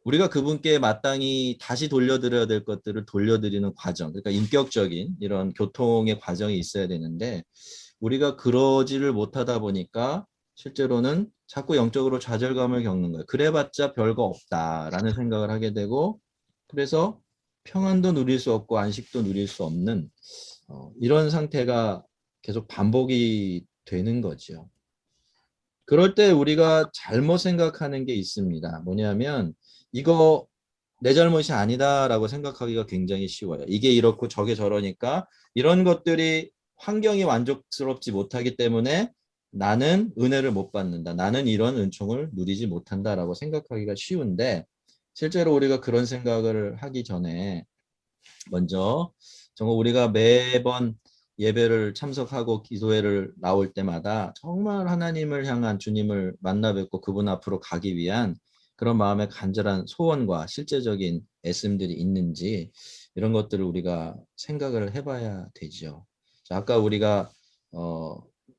우리가 그분께 마땅히 다시 돌려드려야 될 것들을 돌려드리는 과정, 그러니까 인격적인 이런 교통의 과정이 있어야 되는데 우리가 그러지를 못하다 보니까 실제로는 자꾸 영적으로 좌절감을 겪는 거예요. 그래봤자 별거 없다라는 생각을 하게 되고 그래서 평안도 누릴 수 없고 안식도 누릴 수 없는 이런 상태가 계속 반복이 되는 거죠. 그럴 때 우리가 잘못 생각하는 게 있습니다. 뭐냐면 이거 내 잘못이 아니다라고 생각하기가 굉장히 쉬워요. 이게 이렇고 저게 저러니까 이런 것들이 환경이 만족스럽지 못하기 때문에 나는 은혜를 못 받는다. 나는 이런 은총을 누리지 못한다라고 생각하기가 쉬운데 실제로 우리가 그런 생각을 하기 전에 먼저 정말 우리가 매번 예배를 참석하고 기도회를 나올 때마다 정말 하나님을 향한 주님을 만나 뵙고 그분 앞으로 가기 위한 그런 마음의 간절한 소원과 실제적인 애씀들이 있는지 이런 것들을 우리가 생각을 해봐야 되죠. 자, 아까 우리가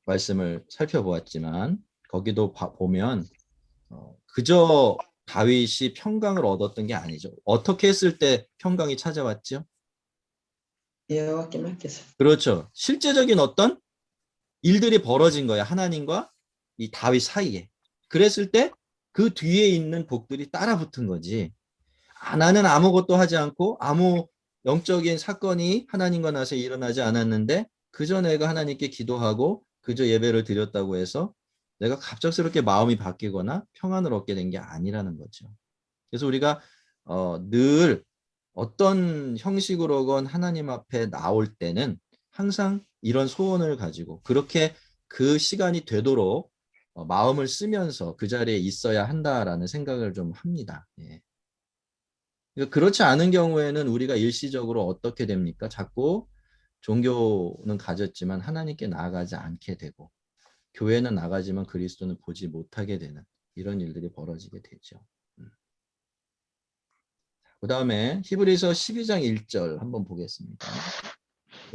말씀을 살펴보았지만 거기도 보면 그저 다윗이 평강을 얻었던 게 아니죠. 어떻게 했을 때 평강이 찾아왔죠?
여호와께 맡겨서.
그렇죠. 실제적인 어떤 일들이 벌어진 거야. 하나님과 이 다윗 사이에. 그랬을 때 그 뒤에 있는 복들이 따라 붙은 거지. 나는 아무것도 하지 않고 아무 영적인 사건이 하나님과 나서 일어나지 않았는데 그저 내가 하나님께 기도하고 그저 예배를 드렸다고 해서 내가 갑작스럽게 마음이 바뀌거나 평안을 얻게 된 게 아니라는 거죠. 그래서 우리가 늘 어떤 형식으로건 하나님 앞에 나올 때는 항상 이런 소원을 가지고 그렇게 그 시간이 되도록 마음을 쓰면서 그 자리에 있어야 한다라는 생각을 좀 합니다. 예. 그러니까 그렇지 않은 경우에는 우리가 일시적으로 어떻게 됩니까? 자꾸 종교는 가졌지만 하나님께 나아가지 않게 되고 교회는 나가지만 그리스도는 보지 못하게 되는 이런 일들이 벌어지게 되죠. 그 다음에 히브리서 12장 1절 한번 보겠습니다.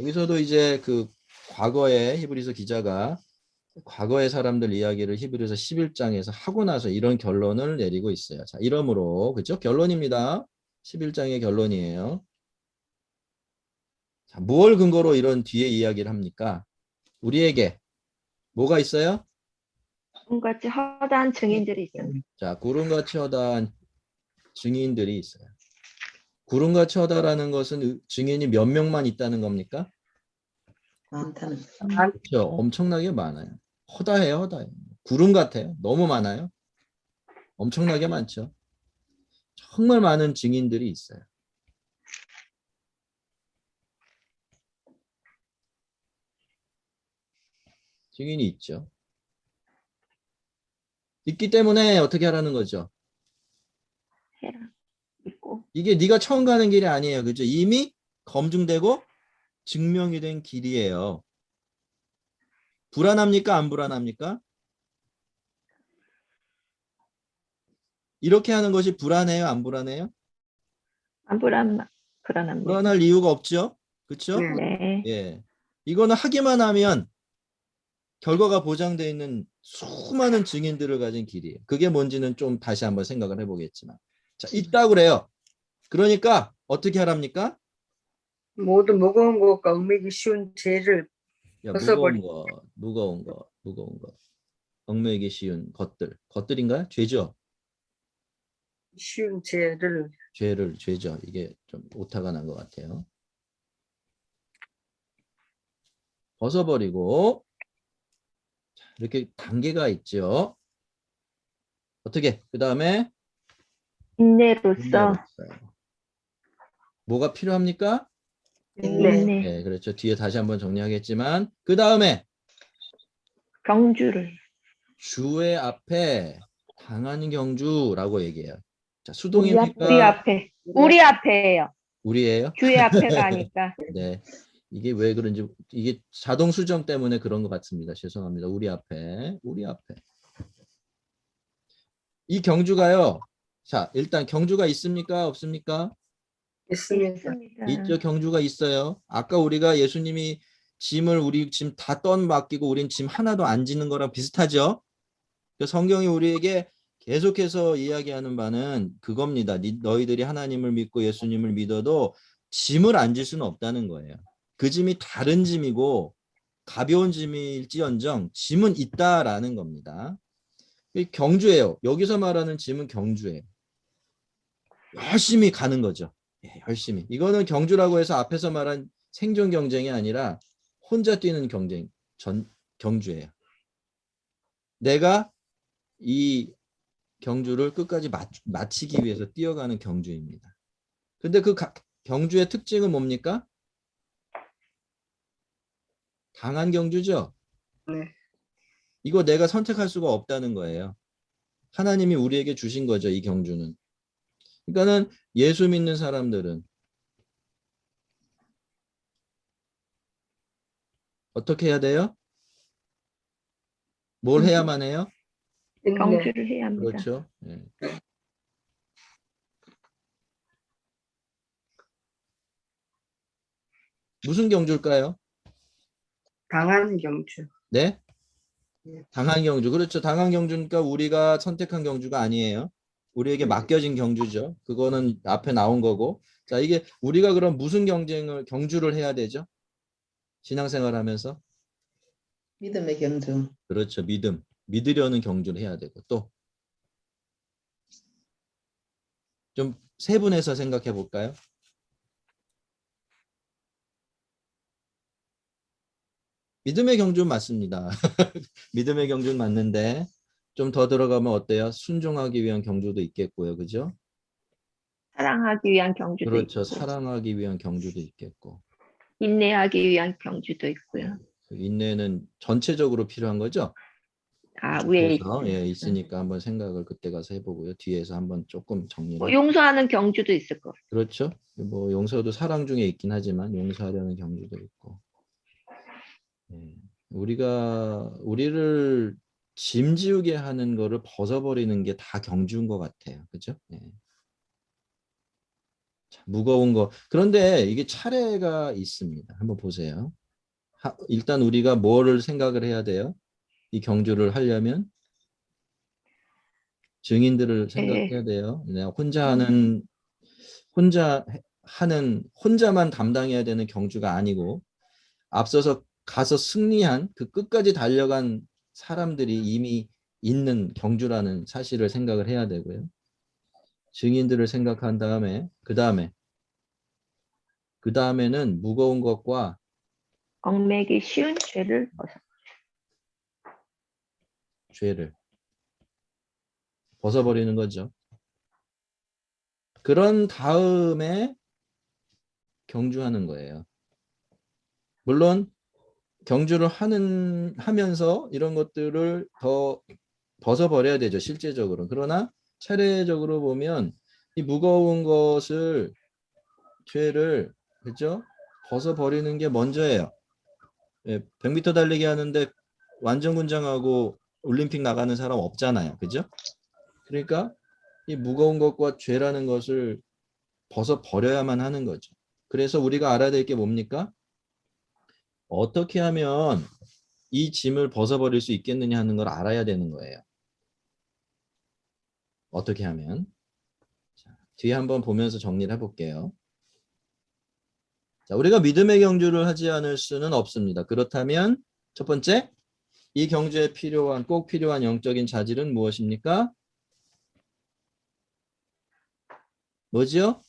여기서도 이제 그 과거에 히브리서 기자가 과거의 사람들 이야기를 히브리서 11장에서 하고 나서 이런 결론을 내리고 있어요. 자, 이러므로 그죠? 결론입니다. 11장의 결론이에요. 자, 무엇을 근거로 이런 뒤에 이야기를 합니까? 우리에게 뭐가 있어요?
구름같이 허다한 증인들이 있습니다.
자, 구름같이 허다한 증인들이 있어요. 구름같이 허다라는 것은 증인이 몇 명만 있다는 겁니까?
많다는
그렇죠. 엄청나게 많아요. 허다해요, 허다해요. 구름 같아요. 너무 많아요. 엄청나게 많죠. 정말 많은 증인들이 있어요. 증인이 있죠. 있기 때문에 어떻게 하라는 거죠?
해라. 있고.
이게 네가 처음 가는 길이 아니에요. 그죠? 이미 검증되고 증명이 된 길이에요. 불안합니까? 안 불안합니까? 이렇게 하는 것이 불안해요? 안 불안해요?
안 불안합니다.
불안할 이유가 없죠? 그렇죠?
네.
예. 이거는 하기만 하면 결과가 보장되어 있는 수많은 증인들을 가진 길이에요. 그게 뭔지는 좀 다시 한번 생각을 해보겠지만. 자, 있다고 그래요. 그러니까 어떻게 하랍니까?
모두 무거운 것과 얽매기 쉬운 죄를
야,
벗어버리-
무거운 거. 얽매이기 쉬운 것들인가요? 죄죠?
쉬운 죄를
죄죠. 이게 좀 오타가 난 것 같아요. 벗어버리고 자, 이렇게 단계가 있죠. 어떻게? 그 다음에
인내로서
뭐가 필요합니까?
인내.
네, 그렇죠. 뒤에 다시 한번 정리하겠지만 그 다음에
경주를.
주의 앞에 당한 경주라고 얘기해요. 자,
우리
수동입니까?
앞에. 우리 앞에예요.
우리예요?
주의 앞에가 아니까.
네. 이게 왜 그런지 이게 자동 수정 때문에 그런 것 같습니다. 죄송합니다. 우리 앞에. 이 경주가요. 자, 일단 경주가 있습니까? 없습니까?
있습니다.
있죠. 경주가 있어요. 아까 우리가 예수님이 짐을 우리 짐 다 맡기고 우린 짐 하나도 안 지는 거랑 비슷하죠. 그 성경이 우리에게 계속해서 이야기하는 바는 그겁니다. 너희들이 하나님을 믿고 예수님을 믿어도 짐을 안 질 수는 없다는 거예요. 그 짐이 다른 짐이고 가벼운 짐일지언정 짐은 있다라는 겁니다. 경주예요. 여기서 말하는 짐은 경주예요. 열심히 가는 거죠. 예, 열심히. 이거는 경주라고 해서 앞에서 말한 생존 경쟁이 아니라 혼자 뛰는 경주예요. 내가 이 경주를 끝까지 마치기 위해서 뛰어가는 경주입니다. 근데 그 경주의 특징은 뭡니까? 강한 경주죠?
네.
이거 내가 선택할 수가 없다는 거예요. 하나님이 우리에게 주신 거죠, 이 경주는. 그러니까는 예수 믿는 사람들은 어떻게 해야 돼요? 뭘 해야만 해요?
인내.
경주를 해야 합니다.
그렇죠. 예. 무슨 경주일까요?
강한 경주.
네? 당한 경주. 그렇죠. 당한 경주니까 우리가 선택한 경주가 아니에요. 우리에게 맡겨진 경주죠. 그거는 앞에 나온 거고. 자, 이게 우리가 그럼 무슨 경주를 해야 되죠? 신앙생활 하면서?
믿음의 경주.
그렇죠. 믿으려는 경주를 해야 되고 또 좀 세분해서 생각해 볼까요? 믿음의 경주는 맞습니다. 믿음의 경주는 맞는데 좀 더 들어가면 어때요? 순종하기 위한 경주도 있겠고요. 그죠?
사랑하기 위한 경주도
그렇죠.
있고.
사랑하기 위한 경주도 있겠고.
인내하기 위한 경주도 있고요.
그 인내는 전체적으로 필요한 거죠?
위에
그래서 있으니까 한번 생각을 그때 가서 해보고요. 뒤에서 한번 조금 정리를.
뭐 용서하는 경주도 있을 거.
그렇죠. 뭐 용서도 사랑 중에 있긴 하지만 용서하려는 경주도 있고. 우리를 짐지우게 하는 거를 벗어버리는 게 다 경주인 것 같아요. 그죠? 무거운 거. 그런데 이게 차례가 있습니다. 한번 보세요. 일단 우리가 뭐를 생각을 해야 돼요? 이 경주를 하려면 증인들을 생각해야 돼요. 내가 혼자만 담당해야 되는 경주가 아니고 앞서서 가서 승리한 그 끝까지 달려간 사람들이 이미 있는 경주라는 사실을 생각을 해야 되고요. 증인들을 생각한 다음에 그 다음에는 무거운 것과
얽매기 쉬운 죄를 벗어.
죄를 벗어버리는 거죠. 그런 다음에 경주하는 거예요. 물론 경주를 하면서 이런 것들을 더 벗어버려야 되죠. 실제적으로. 그러나 차례적으로 보면 이 무거운 것을 죄를 그죠? 벗어버리는 게 먼저예요. 예, 100m 달리기 하는데 완전군장하고 올림픽 나가는 사람 없잖아요. 그죠? 그러니까 이 무거운 것과 죄라는 것을 벗어버려야만 하는 거죠. 그래서 우리가 알아야 될 게 뭡니까? 어떻게 하면 이 짐을 벗어버릴 수 있겠느냐 하는 걸 알아야 되는 거예요. 어떻게 하면? 자, 뒤에 한번 보면서 정리를 해볼게요. 자, 우리가 믿음의 경주를 하지 않을 수는 없습니다. 그렇다면 첫 번째, 이 경주에 꼭 필요한 영적인 자질은 무엇입니까? 뭐지요?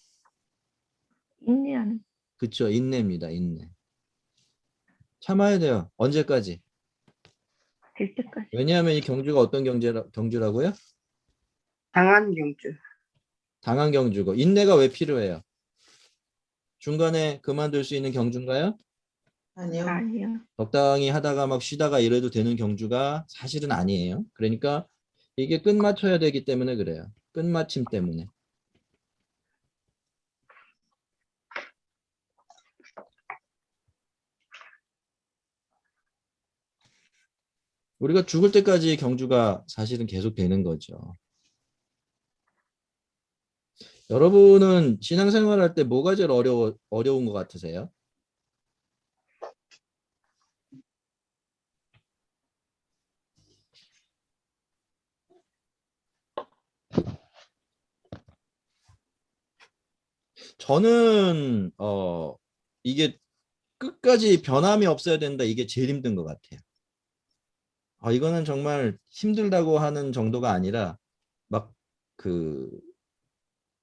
인내하는
그쵸, 인내입니다. 인내. 참아야 돼요. 언제까지?
될 때까지.
왜냐하면 이 경주가 어떤 경주라고요?
당한 경주.
당한 경주고. 인내가 왜 필요해요? 중간에 그만둘 수 있는 경주인가요?
아니요.
아니요.
적당히 하다가 막 쉬다가 이래도 되는 경주가 사실은 아니에요. 그러니까 이게 끝마쳐야 되기 때문에 그래요. 끝마침 때문에. 우리가 죽을 때까지 경주가 사실은 계속 되는 거죠. 여러분은 신앙생활 할 때 뭐가 제일 어려운 것 같으세요? 저는 이게 끝까지 변함이 없어야 된다. 이게 제일 힘든 것 같아요. 이거는 정말 힘들다고 하는 정도가 아니라 막 그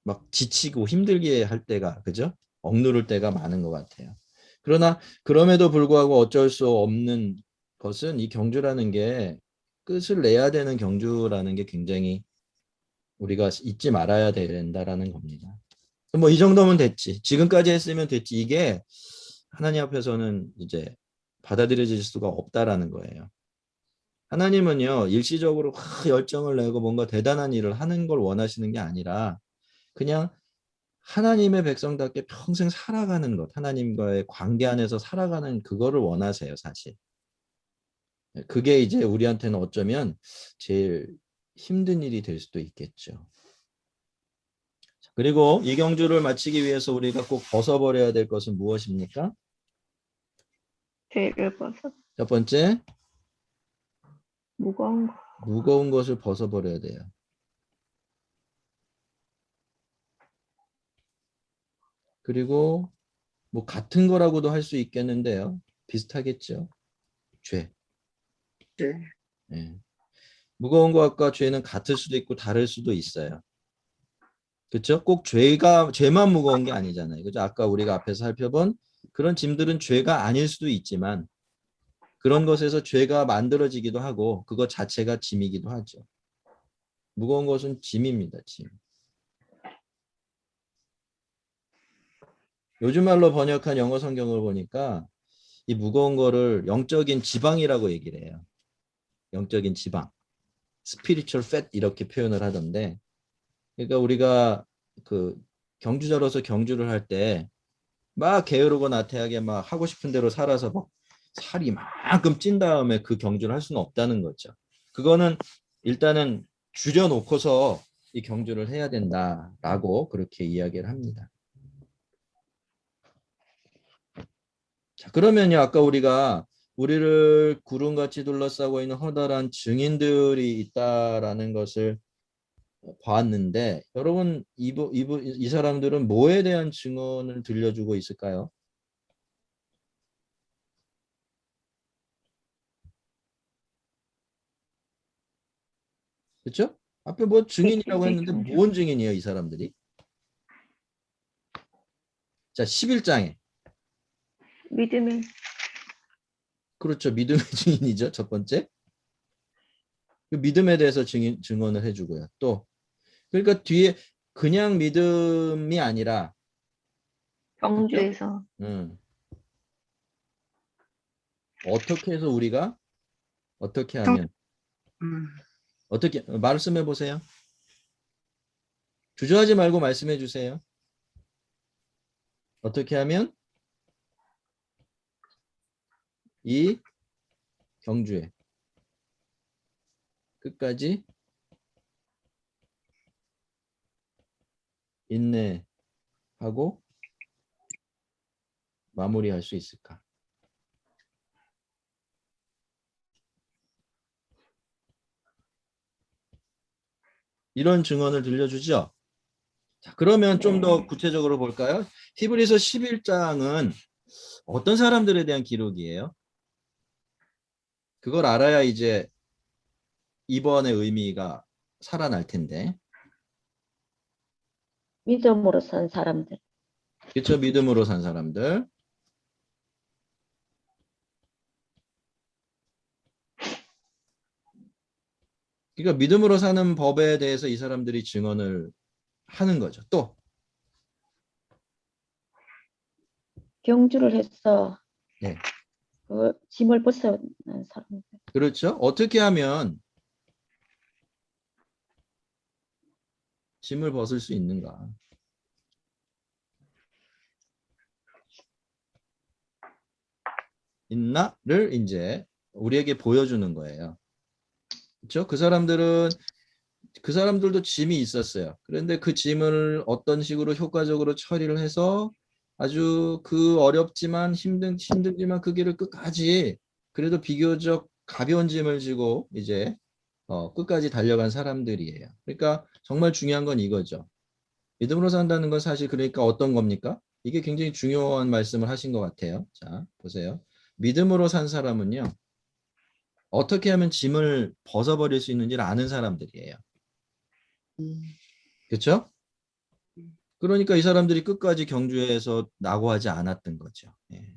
막 지치고 힘들게 할 때가 그죠? 억누를 때가 많은 것 같아요. 그러나 그럼에도 불구하고 어쩔 수 없는 것은 이 경주라는 게 끝을 내야 되는 경주라는 게 굉장히 우리가 잊지 말아야 된다라는 겁니다. 뭐 이 정도면 됐지. 지금까지 했으면 됐지. 이게 하나님 앞에서는 이제 받아들여질 수가 없다라는 거예요. 하나님은요, 일시적으로 열정을 내고 뭔가 대단한 일을 하는 걸 원하시는 게 아니라 그냥 하나님의 백성답게 평생 살아가는 것, 하나님과의 관계 안에서 살아가는 그거를 원하세요, 사실. 그게 이제 우리한테는 어쩌면 제일 힘든 일이 될 수도 있겠죠. 그리고 이 경주를 마치기 위해서 우리가 꼭 벗어버려야 될 것은 무엇입니까?
죄를 벗어.
첫 번째,
무거운 거.
무거운 것을 벗어버려야 돼요. 그리고 뭐 같은 거라고도 할 수 있겠는데요. 비슷하겠죠. 죄.
네.
예. 무거운 것과 죄는 같을 수도 있고 다를 수도 있어요. 그렇죠? 꼭 죄만 무거운 게 아니잖아요. 그죠? 아까 우리가 앞에서 살펴본 그런 짐들은 죄가 아닐 수도 있지만 그런 것에서 죄가 만들어지기도 하고 그것 자체가 짐이기도 하죠. 무거운 것은 짐입니다. 짐. 요즘 말로 번역한 영어 성경을 보니까 이 무거운 거를 영적인 지방이라고 얘기를 해요. 영적인 지방. spiritual fat 이렇게 표현을 하던데 그러니까 우리가 그 경주자로서 경주를 할 때 막 게으르고 나태하게 막 하고 싶은 대로 살아서 막 살이 이만큼 찐 다음에 그 경주를 할 수는 없다는 거죠. 그거는 일단은 줄여놓고서 이 경주를 해야 된다라고 그렇게 이야기를 합니다. 자, 그러면요, 아까 우리를 구름같이 둘러싸고 있는 허다란 증인들이 있다라는 것을 봤는데, 여러분, 이 사람들은 뭐에 대한 증언을 들려주고 있을까요? 그렇죠? 앞에 뭐 증인이라고
객관적
했는데
경주.
뭔 증인이에요, 이 사람들이? 자, 11장에.
믿음의
그렇죠. 믿음의 증인이죠. 첫 번째. 그 믿음에 대해서 증언을 해주고요. 또 그러니까 뒤에 그냥 믿음이 아니라 그렇죠?
경주에서
어떻게 해서 우리가 어떻게
성-
하면
음,
어떻게 말씀해 보세요. 주저하지 말고 말씀해 주세요. 어떻게 하면 이 경주에 끝까지 인내하고 마무리할 수 있을까? 이런 증언을 들려주죠. 자, 그러면 좀 더
네.
구체적으로 볼까요? 히브리서 11장은 어떤 사람들에 대한 기록이에요? 그걸 알아야 이제 이번의 의미가 살아날 텐데.
믿음으로 산 사람들.
그렇죠? 믿음으로 산 사람들. 그러니까 믿음으로 사는 법에 대해서 이 사람들이 증언을 하는 거죠. 또
경주를 해서
네.
그 짐을 벗어난 사람들.
그렇죠. 어떻게 하면 짐을 벗을 수 있는가? 있나를 이제 우리에게 보여주는 거예요. 그렇죠? 그 사람들도 짐이 있었어요. 그런데 그 짐을 어떤 식으로 효과적으로 처리를 해서 아주 그 어렵지만 힘들지만 그 길을 끝까지 그래도 비교적 가벼운 짐을 지고 이제 끝까지 달려간 사람들이에요. 그러니까 정말 중요한 건 이거죠. 믿음으로 산다는 건 사실 그러니까 어떤 겁니까? 이게 굉장히 중요한 말씀을 하신 것 같아요. 자, 보세요. 믿음으로 산 사람은요. 어떻게 하면 짐을 벗어버릴 수 있는지를 아는 사람들이에요. 그렇죠? 그러니까 이 사람들이 끝까지 경주에서 낙오하지 않았던 거죠. 예.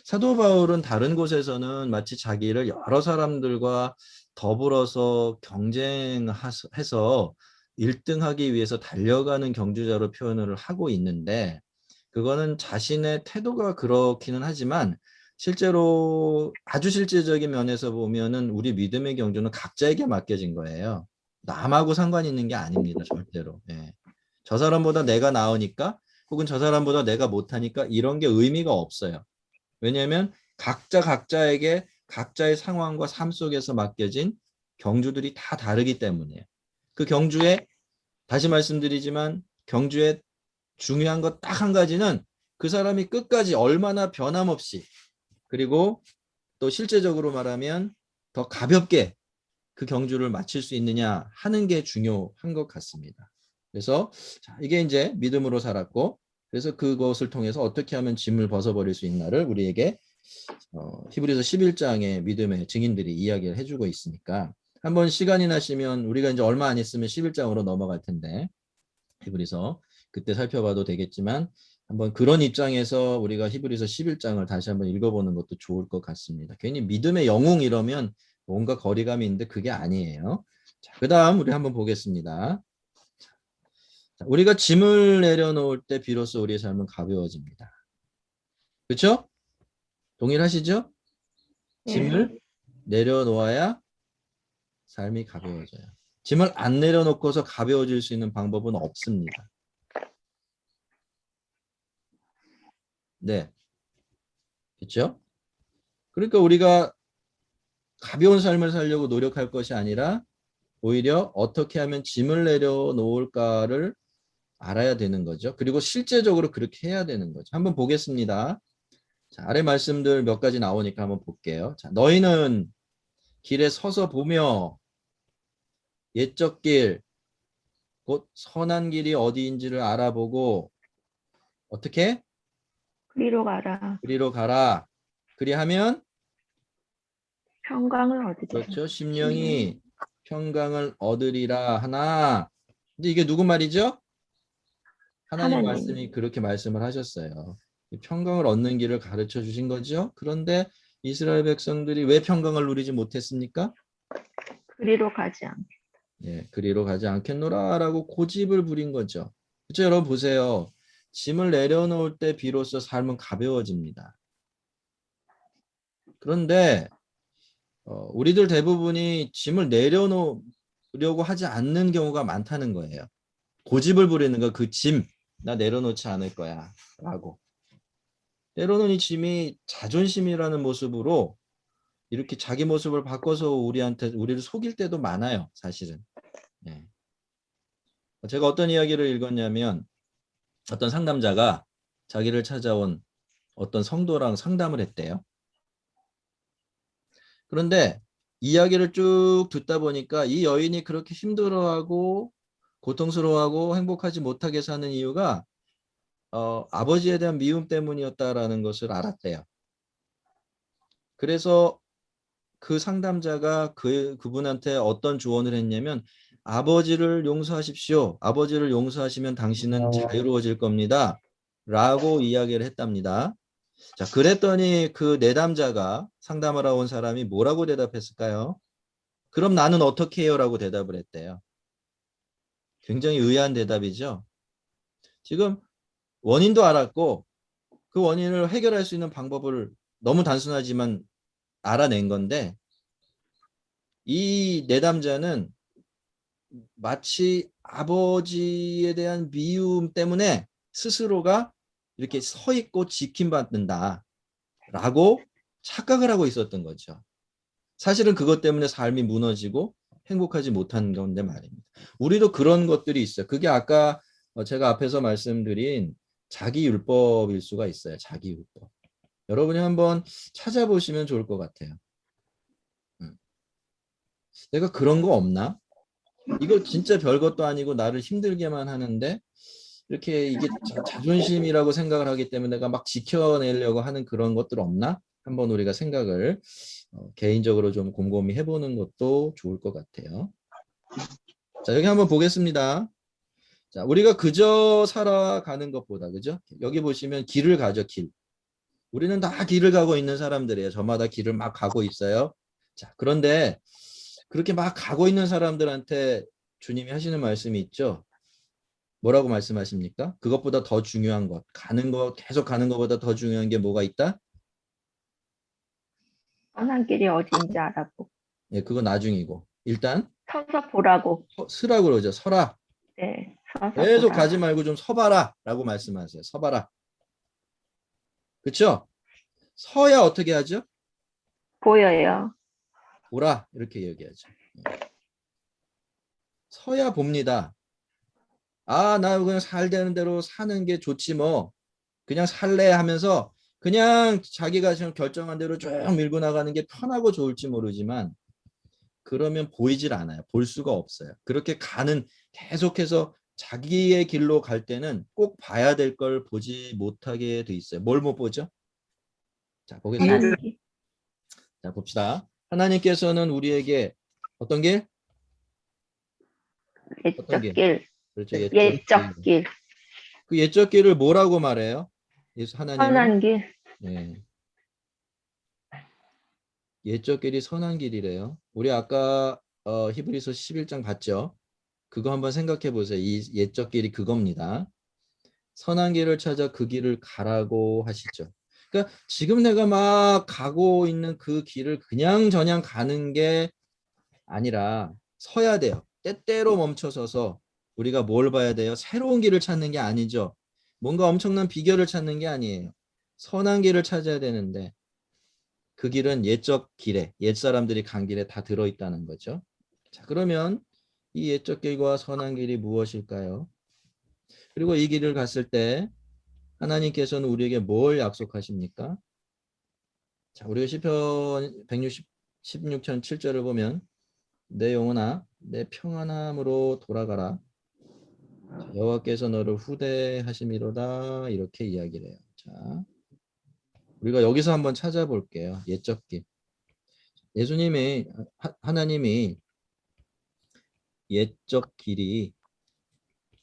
사도 바울은 다른 곳에서는 마치 자기를 여러 사람들과 더불어서 경쟁해서 1등하기 위해서 달려가는 경주자로 표현을 하고 있는데 그거는 자신의 태도가 그렇기는 하지만 실제로 아주 실제적인 면에서 보면은 우리 믿음의 경주는 각자에게 맡겨진 거예요. 남하고 상관이 있는 게 아닙니다. 절대로. 예. 저 사람보다 내가 나으니까 혹은 저 사람보다 내가 못하니까 이런 게 의미가 없어요. 왜냐하면 각자에게 각자의 상황과 삶 속에서 맡겨진 경주들이 다 다르기 때문이에요. 그 경주에 다시 말씀드리지만 경주에 중요한 것 딱 한 가지는 그 사람이 끝까지 얼마나 변함없이 그리고 또 실제적으로 말하면 더 가볍게 그 경주를 마칠 수 있느냐 하는 게 중요한 것 같습니다. 그래서 자, 이게 이제 믿음으로 살았고 그래서 그것을 통해서 어떻게 하면 짐을 벗어버릴 수 있나를 우리에게 히브리서 11장의 믿음의 증인들이 이야기를 해주고 있으니까 한번 시간이 나시면 우리가 이제 얼마 안 있으면 11장으로 넘어갈 텐데 히브리서 그때 살펴봐도 되겠지만 한번 그런 입장에서 우리가 히브리서 11장을 다시 한번 읽어보는 것도 좋을 것 같습니다. 괜히 믿음의 영웅 이러면 뭔가 거리감이 있는데 그게 아니에요. 자, 그 다음 우리 한번 보겠습니다. 자, 우리가 짐을 내려놓을 때 비로소 우리의 삶은 가벼워집니다. 그렇죠? 동일하시죠? 짐을
네.
내려놓아야 삶이 가벼워져요. 짐을 안 내려놓고서 가벼워질 수 있는 방법은 없습니다. 네. 그렇죠? 그러니까 우리가 가벼운 삶을 살려고 노력할 것이 아니라 오히려 어떻게 하면 짐을 내려놓을까를 알아야 되는 거죠. 그리고 실제적으로 그렇게 해야 되는 거죠. 한번 보겠습니다. 자, 아래 말씀들 몇 가지 나오니까 한번 볼게요. 자, 너희는 길에 서서 보며 옛적 길, 곧 선한 길이 어디인지를 알아보고 어떻게?
그리로 가라.
그리로 가라. 그리하면
평강을 얻으리라.
그렇죠. 심령이 평강을 얻으리라 하나. 근데 이게 누구 말이죠? 하나님
하나님.
말씀이 그렇게 말씀을 하셨어요. 이 평강을 얻는 길을 가르쳐 주신 거죠. 그런데 이스라엘 백성들이 왜 평강을 누리지 못했습니까?
그리로 가지 않게.
예, 그리로 가지 않겠노라라고 고집을 부린 거죠. 그렇죠, 여러분 보세요. 짐을 내려놓을 때 비로소 삶은 가벼워집니다. 그런데 우리들 대부분이 짐을 내려놓으려고 하지 않는 경우가 많다는 거예요. 고집을 부리는 거, 그 짐, 나 내려놓지 않을 거야 라고. 때로는 이 짐이 자존심이라는 모습으로 이렇게 자기 모습을 바꿔서 우리를 속일 때도 많아요, 사실은. 예. 제가 어떤 이야기를 읽었냐면 어떤 상담자가 자기를 찾아온 어떤 성도랑 상담을 했대요. 그런데 이야기를 쭉 듣다 보니까 이 여인이 그렇게 힘들어하고 고통스러워하고 행복하지 못하게 사는 이유가 아버지에 대한 미움 때문이었다라는 것을 알았대요. 그래서 그 상담자가 그분한테 어떤 조언을 했냐면 아버지를 용서하십시오. 아버지를 용서하시면 당신은 자유로워질 겁니다. 라고 이야기를 했답니다. 자, 그랬더니 그 내담자가 상담하러 온 사람이 뭐라고 대답했을까요? 그럼 나는 어떻게 해요? 라고 대답을 했대요. 굉장히 의아한 대답이죠. 지금 원인도 알았고 그 원인을 해결할 수 있는 방법을 너무 단순하지만 알아낸 건데 이 내담자는 마치 아버지에 대한 미움 때문에 스스로가 이렇게 서 있고 지킴받는다 라고 착각을 하고 있었던 거죠. 사실은 그것 때문에 삶이 무너지고 행복하지 못한 건데 말입니다. 우리도 그런 것들이 있어요. 그게 아까 제가 앞에서 말씀드린 자기율법일 수가 있어요. 자기율법. 여러분이 한번 찾아보시면 좋을 것 같아요. 내가 그런 거 없나? 이거 진짜 별것도 아니고 나를 힘들게만 하는데 이렇게 이게 자존심이라고 생각을 하기 때문에 내가 막 지켜내려고 하는 그런 것들 없나? 한번 우리가 생각을 개인적으로 좀 곰곰이 해보는 것도 좋을 것 같아요. 자, 여기 한번 보겠습니다. 자, 우리가 그저 살아가는 것보다, 그죠? 여기 보시면 길을 가죠, 길. 우리는 다 길을 가고 있는 사람들이에요. 저마다 길을 막 가고 있어요. 자, 그런데 그렇게 막 가고 있는 사람들한테 주님이 하시는 말씀이 있죠. 뭐라고 말씀하십니까? 그것보다 더 중요한 것, 가는 거, 계속 가는 것보다 더 중요한 게 뭐가 있다?
선한 길이 어딘지 알아보고.
예, 그거 나중이고. 일단
서서 보라고.
서라고 그러죠. 서라.
네. 서서
계속
보라.
가지 말고 좀 서봐라 라고 말씀하세요. 서봐라. 그렇죠? 서야 어떻게 하죠?
보여요.
보라 이렇게 얘기하죠. 서야 봅니다. 아, 나 그냥 살되는 대로 사는 게 좋지 뭐. 그냥 살래 하면서 그냥 자기가 지금 결정한 대로 쭉 밀고 나가는 게 편하고 좋을지 모르지만 그러면 보이질 않아요. 볼 수가 없어요. 그렇게 계속해서 자기의 길로 갈 때는 꼭 봐야 될 걸 보지 못하게 돼 있어요. 뭘 못 보죠? 자, 보겠습니다.
선한 길.
자, 봅시다. 하나님께서는 우리에게 어떤 길? 어떤
옛적
길?
길.
그렇죠.
옛적 길.
그 옛적 길을 뭐라고 말해요? 예수 하나님은?
선한 길.
네. 옛적 길이 선한 길이래요. 우리 아까 히브리서 11장 봤죠? 그거 한번 생각해 보세요. 이 옛적 길이 그겁니다. 선한 길을 찾아 그 길을 가라고 하시죠. 그러니까 지금 내가 막 가고 있는 그 길을 그냥 저냥 가는 게 아니라 서야 돼요. 때때로 멈춰서서 우리가 뭘 봐야 돼요? 새로운 길을 찾는 게 아니죠. 뭔가 엄청난 비결을 찾는 게 아니에요. 선한 길을 찾아야 되는데 그 길은 옛적 길에, 옛사람들이 간 길에 다 들어있다는 거죠. 자, 그러면 이 옛적 길과 선한 길이 무엇일까요? 그리고 이 길을 갔을 때 하나님께서는 우리에게 뭘 약속하십니까? 자, 우리가 시편 116편 7절을 보면 내 영혼아 내 평안함으로 돌아가라. 자, 여호와께서 너를 후대하심이로다 이렇게 이야기를 해요. 자, 우리가 여기서 한번 찾아볼게요. 옛적 길. 예수님이 하나님이 옛적 길이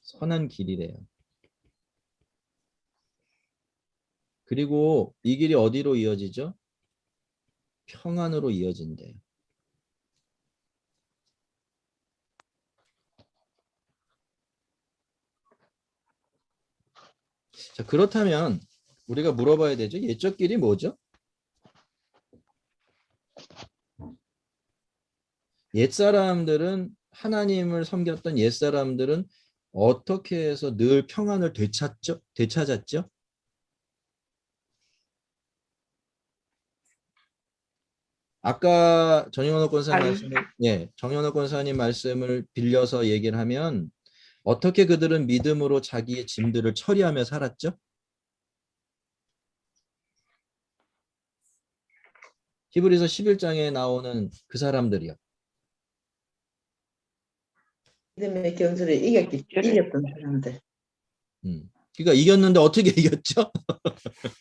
선한 길이래요. 그리고 이 길이 어디로 이어지죠? 평안으로 이어진대요. 자, 그렇다면 우리가 물어봐야 되죠. 옛적 길이 뭐죠? 옛사람들은 하나님을 섬겼던 옛사람들은 어떻게 해서 늘 평안을 되찾았죠? 아까 정현호 권사님 정현호 권사님 말씀을 빌려서 얘기를 하면 어떻게 그들은 믿음으로 자기의 짐들을 처리하며 살았죠? 히브리서 11장에 나오는 그 사람들이요.
믿음의 경주를 이겼던 사람들.
그러니까 이겼는데 어떻게 이겼죠?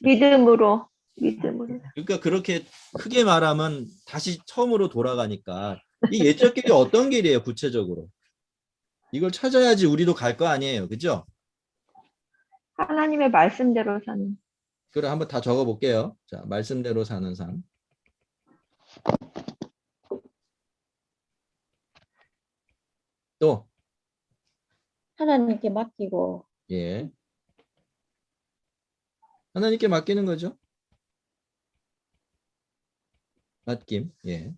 믿음으로.
그러니까 그렇게 크게 말하면 다시 처음으로 돌아가니까 이 옛적 길이 어떤 길이에요, 구체적으로? 이걸 찾아야지 우리도 갈 거 아니에요, 그죠?
하나님의 말씀대로 사는.
그래, 한번 다 적어볼게요. 자, 말씀대로 사는 삶. 또,
하나님께 맡기고
예. 하나님께 맡기는 거죠. 맡김, 예.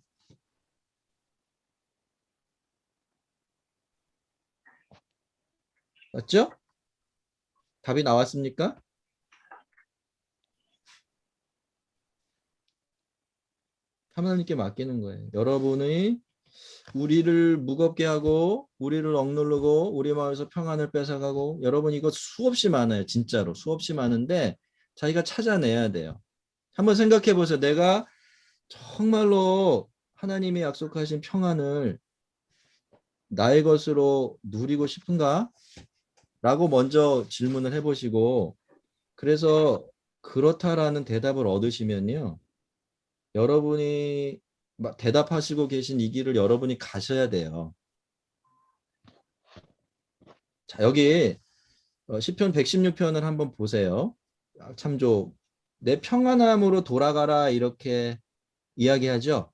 맞죠? 답이 나왔습니까? 하나님께 맡기는 거예요. 여러분이 우리를 무겁게 하고 우리를 억누르고 우리 마음에서 평안을 뺏어가고 여러분 이거 수없이 많아요. 진짜로 수없이 많은데 자기가 찾아내야 돼요. 한번 생각해 보세요. 내가 정말로 하나님이 약속하신 평안을 나의 것으로 누리고 싶은가? 라고 먼저 질문을 해보시고 그래서 그렇다라는 대답을 얻으시면요. 여러분이 대답하시고 계신 이 길을 여러분이 가셔야 돼요. 자, 여기 시편 116편을 한번 보세요. 참조. 내 평안함으로 돌아가라 이렇게 이야기하죠.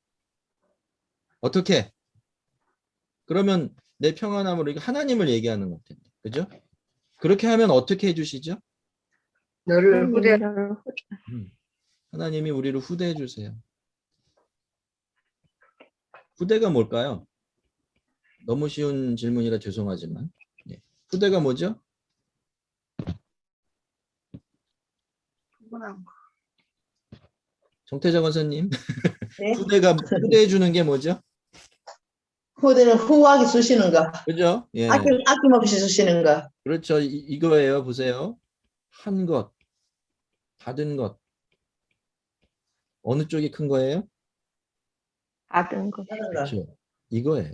어떻게? 그러면 내 평안함으로 하나님을 얘기하는 것 텐데. 그죠? 그렇게 하면 어떻게 해주시죠?
너를 후대
하나님이 우리를 후대해 주세요. 후대가 뭘까요? 너무 쉬운 질문이라 죄송하지만. 예. 후대가 뭐죠? 정태자 권사님.
네?
후대해 주는 게 뭐죠?
후대는 후하게 주시는 거.
그죠? 예.
아낌없이 주시는 거.
그렇죠. 이거예요. 보세요. 한 것, 받은 것. 어느 쪽이 큰 거예요?
받은 것.
그렇죠. 이거예요.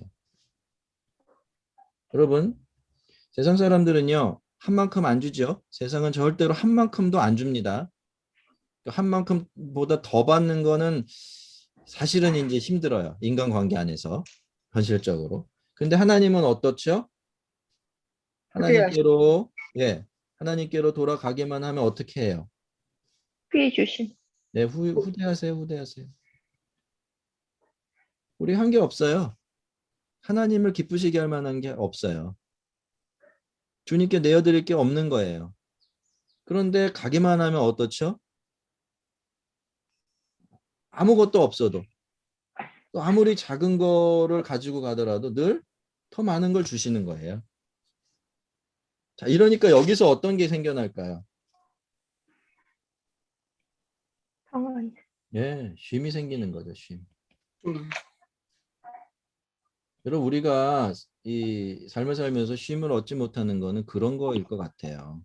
여러분, 세상 사람들은요. 한 만큼 안 주죠. 세상은 절대로 한 만큼도 안 줍니다. 한 만큼보다 더 받는 거는 사실은 이제 힘들어요. 인간관계 안에서 현실적으로. 근데 하나님은 어떻죠? 하나님께로 하나님께로 돌아가기만 하면 어떻게 해요?
피해 주신.
네, 후대하세요. 우리 한 게 없어요. 하나님을 기쁘시게 할 만한 게 없어요. 주님께 내어드릴 게 없는 거예요. 그런데 가기만 하면 어떻죠? 아무것도 없어도 또 아무리 작은 거를 가지고 가더라도 늘 더 많은 걸 주시는 거예요. 자, 이러니까 여기서 어떤 게 생겨날까요?
평안.
예, 쉼이 생기는 거죠, 쉼. 여러분, 우리가 이 삶을 살면서 쉼을 얻지 못하는 거는 그런 거일 것 같아요.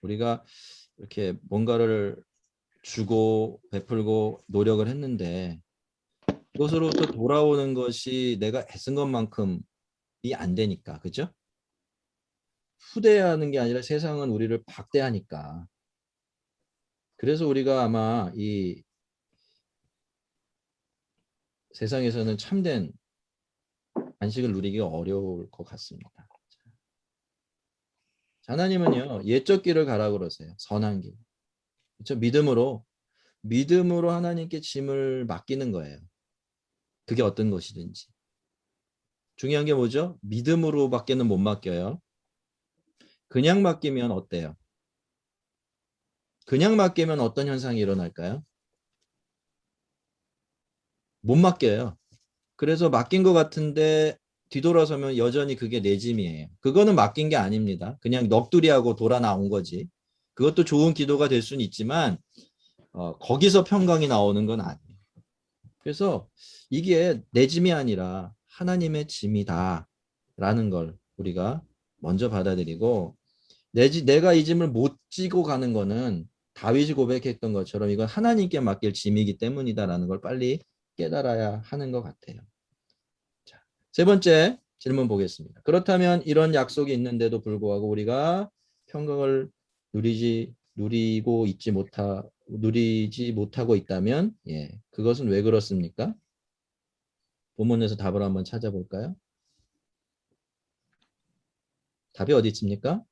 우리가 이렇게 뭔가를 주고 베풀고 노력을 했는데 그것으로부터 돌아오는 것이 내가 애쓴 것만큼이 안 되니까, 그죠? 후대하는 게 아니라 세상은 우리를 박대하니까. 그래서 우리가 아마 이 세상에서는 참된 안식을 누리기가 어려울 것 같습니다. 자, 하나님은요, 옛적 길을 가라 그러세요. 선한 길. 그렇죠? 믿음으로 하나님께 짐을 맡기는 거예요. 그게 어떤 것이든지. 중요한 게 뭐죠? 믿음으로밖에는 못 맡겨요. 그냥 맡기면 어때요? 그냥 맡기면 어떤 현상이 일어날까요? 못 맡겨요. 그래서 맡긴 것 같은데 뒤돌아서면 여전히 그게 내 짐이에요. 그거는 맡긴 게 아닙니다. 그냥 넋두리하고 돌아 나온 거지. 그것도 좋은 기도가 될 수는 있지만 거기서 평강이 나오는 건 아니에요. 그래서 이게 내 짐이 아니라 하나님의 짐이다라는 걸 우리가 먼저 받아들이고 내가 이 짐을 못 지고 가는 거는 다윗이 고백했던 것처럼 이건 하나님께 맡길 짐이기 때문이다라는 걸 빨리 깨달아야 하는 것 같아요. 자, 세 번째 질문 보겠습니다. 그렇다면 이런 약속이 있는데도 불구하고 우리가 평강을 누리지 못하고 있다면 그것은 왜 그렇습니까? 본문에서 답을 한번 찾아볼까요? 답이 어디 있습니까?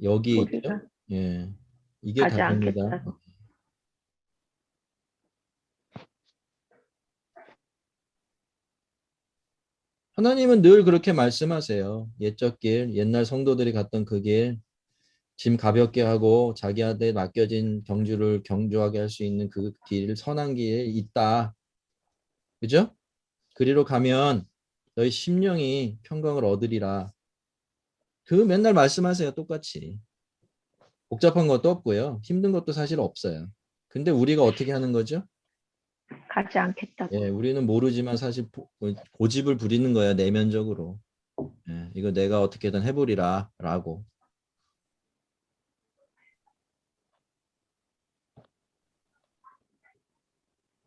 여기 있죠?
우리가
예. 이게
가지
답입니다.
않겠다.
하나님은 늘 그렇게 말씀하세요. 옛적 길, 옛날 성도들이 갔던 그 길, 짐 가볍게 하고 자기한테 맡겨진 경주를 경주하게 할 수 있는 그 길, 선한 길에 있다. 그죠? 그리로 가면 너희 심령이 평강을 얻으리라. 그 맨날 말씀하세요. 똑같이. 복잡한 것도 없고요. 힘든 것도 사실 없어요. 근데 우리가 어떻게 하는 거죠?
가지 않겠다고.
우리는 모르지만 사실 고집을 부리는 거야, 내면적으로. 이거 내가 어떻게든 해보리라 라고.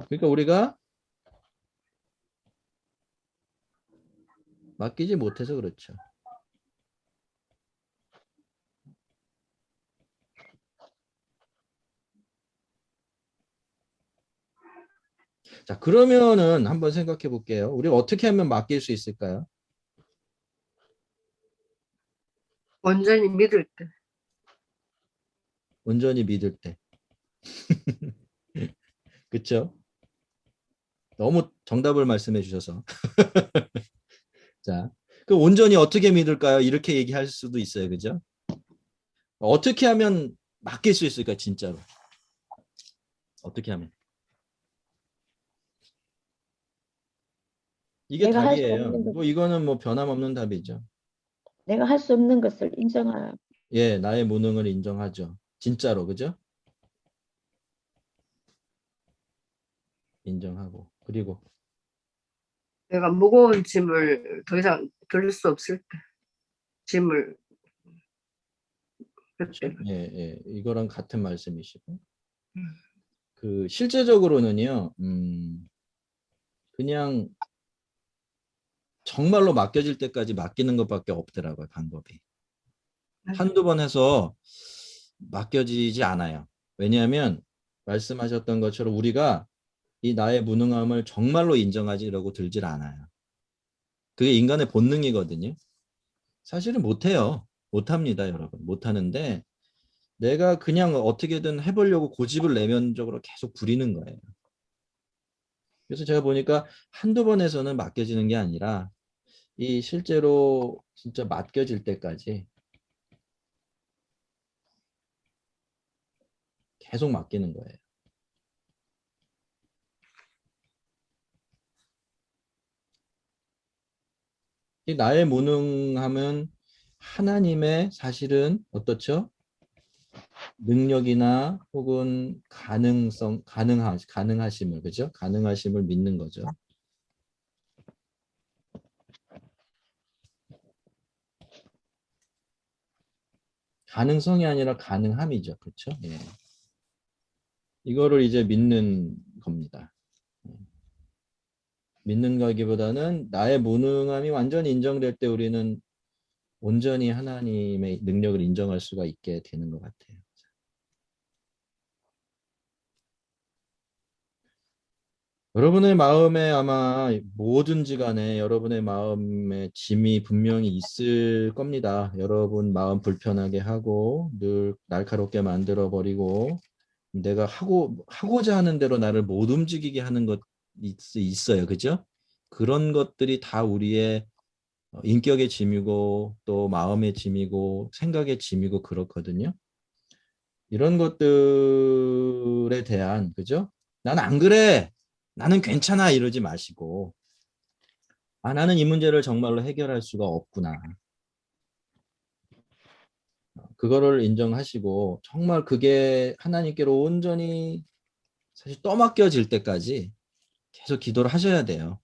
그러니까 우리가 맡기지 못해서 그렇죠. 자, 그러면은 한번 생각해 볼게요. 우리가 어떻게 하면 맡길 수 있을까요?
온전히 믿을 때.
온전히 믿을 때. 그렇죠? 너무 정답을 말씀해 주셔서. 자, 그 온전히 어떻게 믿을까요? 이렇게 얘기할 수도 있어요. 그죠? 어떻게 하면 맡길 수 있을까, 진짜로? 어떻게 하면? 이게
내가 할 수
답이에요.
없는 것,
뭐 이거는 뭐 변함없는 답이죠.
내가 할 수 없는 것을 인정하라.
나의 무능을 인정하죠. 진짜로, 그죠? 인정하고. 그리고
내가 무거운 짐을 더 이상 들을 수 없을 때. 짐을 그때.
이거랑 같은 말씀이시고. 그 실제적으로는요. 그냥 정말로 맡겨질 때까지 맡기는 것밖에 없더라고요, 방법이. 한두 번 해서 맡겨지지 않아요. 왜냐하면 말씀하셨던 것처럼 우리가 이 나의 무능함을 정말로 인정하지 이러고 들질 않아요. 그게 인간의 본능이거든요. 사실은 못해요. 못합니다, 여러분. 못하는데 내가 그냥 어떻게든 해보려고 고집을 내면적으로 계속 부리는 거예요. 그래서 제가 보니까 한두 번에서는 맡겨지는 게 아니라 이 실제로 진짜 맡겨질 때까지 계속 맡기는 거예요. 이 나의 무능함은 하나님의 사실은 어떻죠? 능력이나 혹은 가능하심을, 그죠? 가능하심을 믿는 거죠. 가능성이 아니라 가능함이죠. 그렇죠? 이거를 이제 믿는 겁니다. 믿는 거기보다는 나의 무능함이 완전히 인정될 때 우리는 온전히 하나님의 능력을 인정할 수가 있게 되는 것 같아요. 여러분의 마음에 아마 뭐든지 간에 여러분의 마음에 짐이 분명히 있을 겁니다. 여러분 마음 불편하게 하고 늘 날카롭게 만들어 버리고 내가 하고자 하는 대로 나를 못 움직이게 하는 것 있어요. 그죠? 그런 것들이 다 우리의 인격의 짐이고 또 마음의 짐이고 생각의 짐이고 그렇거든요. 이런 것들에 대한 그죠? 난 안 그래. 나는 괜찮아 이러지 마시고 나는 이 문제를 정말로 해결할 수가 없구나. 그거를 인정하시고 정말 그게 하나님께로 온전히 사실 떠맡겨질 때까지 계속 기도를 하셔야 돼요.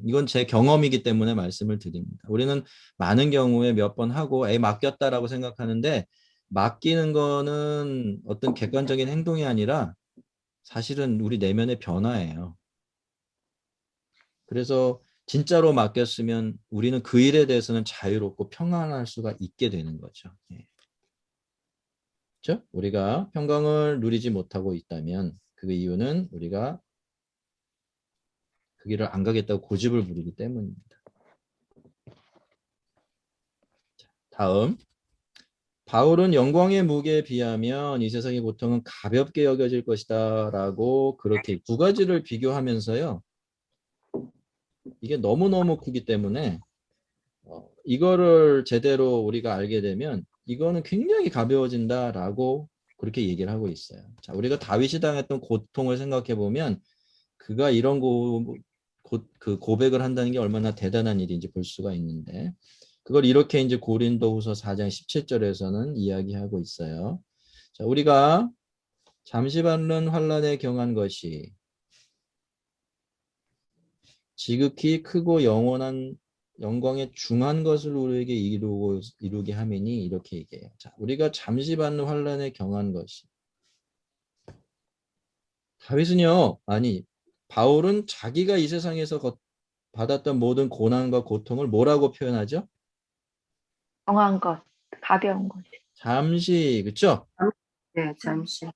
이건 제 경험이기 때문에 말씀을 드립니다. 우리는 많은 경우에 몇 번 하고 에이 맡겼다라고 생각하는데 맡기는 거는 어떤 객관적인 행동이 아니라 사실은 우리 내면의 변화예요. 그래서 진짜로 맡겼으면 우리는 그 일에 대해서는 자유롭고 평안할 수가 있게 되는 거죠. 예. 그렇죠? 우리가 평강을 누리지 못하고 있다면 그 이유는 우리가 그 길을 안 가겠다고 고집을 부리기 때문입니다. 다음 바울은 영광의 무게에 비하면 이 세상의 고통은 가볍게 여겨질 것이다 라고 그렇게 두 가지를 비교하면서요. 이게 너무너무 크기 때문에 이거를 제대로 우리가 알게 되면 이거는 굉장히 가벼워진다라고 그렇게 얘기를 하고 있어요. 자, 우리가 다윗이 당했던 고통을 생각해 보면 그가 이런 그 고백을 한다는 게 얼마나 대단한 일인지 볼 수가 있는데 그걸 이렇게 이제 고린도후서 4장 17절에서는 이야기하고 있어요. 자, 우리가 잠시 받는 환난에 경한 것이 지극히 크고 영원한 영광에 중한 것을 우리에게 이루게 함이니 이렇게 얘기해요. 자, 우리가 잠시 받는 환난에 경한 것이 다윗은요, 아니 바울은 자기가 이 세상에서 받았던 모든 고난과 고통을 뭐라고 표현하죠?
정한 것, 가벼운 것.
잠시, 그렇죠?
네, 잠시.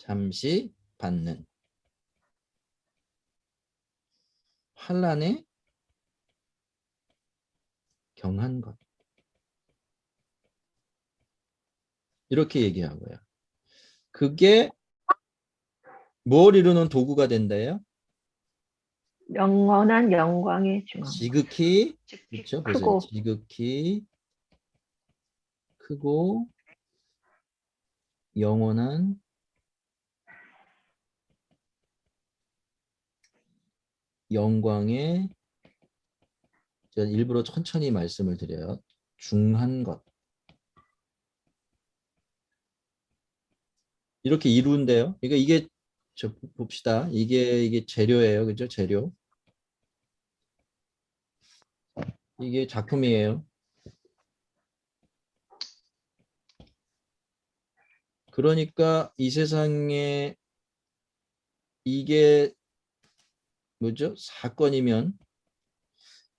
잠시 받는 환난에 경한 것. 이렇게 얘기하고요. 그게 뭘 이루는 도구가 된다요?
영원한 영광에 중한 것.
지극히,
특히
그렇죠? 보세요.
크고
지극히 크고 영원한 영광에 제가 일부러 천천히 말씀을 드려요. 중한 것. 이렇게 이루는데요. 그러니까 이게 저 봅시다. 이게 재료예요. 그죠? 재료. 이게 작품이에요. 그러니까 이 세상에 이게 뭐죠? 사건이면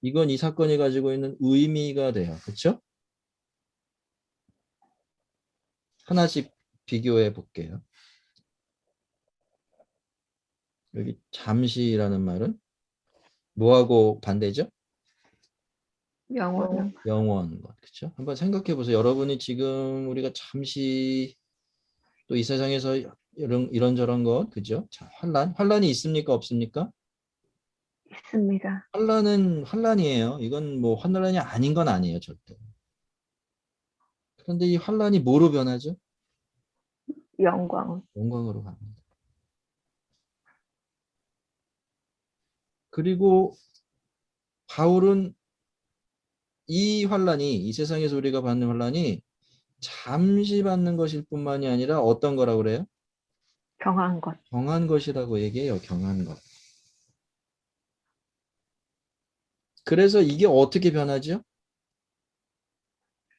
이건 이 사건이 가지고 있는 의미가 돼요. 그렇죠? 하나씩 비교해 볼게요. 여기 잠시라는 말은 뭐하고 반대죠?
영원한
영원 것. 그렇죠? 한번 생각해 보세요. 여러분이 지금 우리가 잠시 또 이 세상에서 이런저런 것, 그죠? 자, 환란이 있습니까? 없습니까?
있습니다.
환란은 환란이에요. 이건 뭐 환란이 아닌 건 아니에요, 절대. 그런데 이 환란이 뭐로 변하죠?
영광.
영광으로 갑니다. 그리고 바울은 이 환란이 이 세상에서 우리가 받는 환란이 잠시 받는 것일 뿐만이 아니라 어떤 거라고 그래요?
경한 것.
경한 것이라고 얘기해요. 경한 것. 그래서 이게 어떻게 변하죠?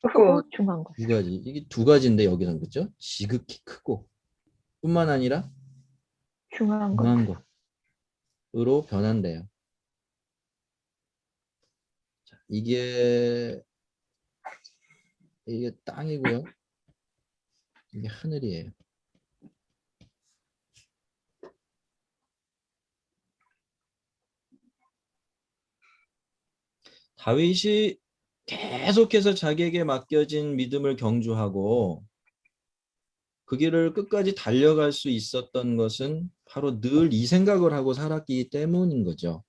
크고
크고 중한 것.
두 가지. 이게 두 가지인데 여기는 그죠? 지극히 크고 뿐만 아니라
중한 것.
중한 것으로 변한대요. 자, 이게 땅이고요. 이게 하늘이에요. 다윗이 계속해서 자기에게 맡겨진 믿음을 경주하고 그 길을 끝까지 달려갈 수 있었던 것은 바로 늘 이 생각을 하고 살았기 때문인 거죠.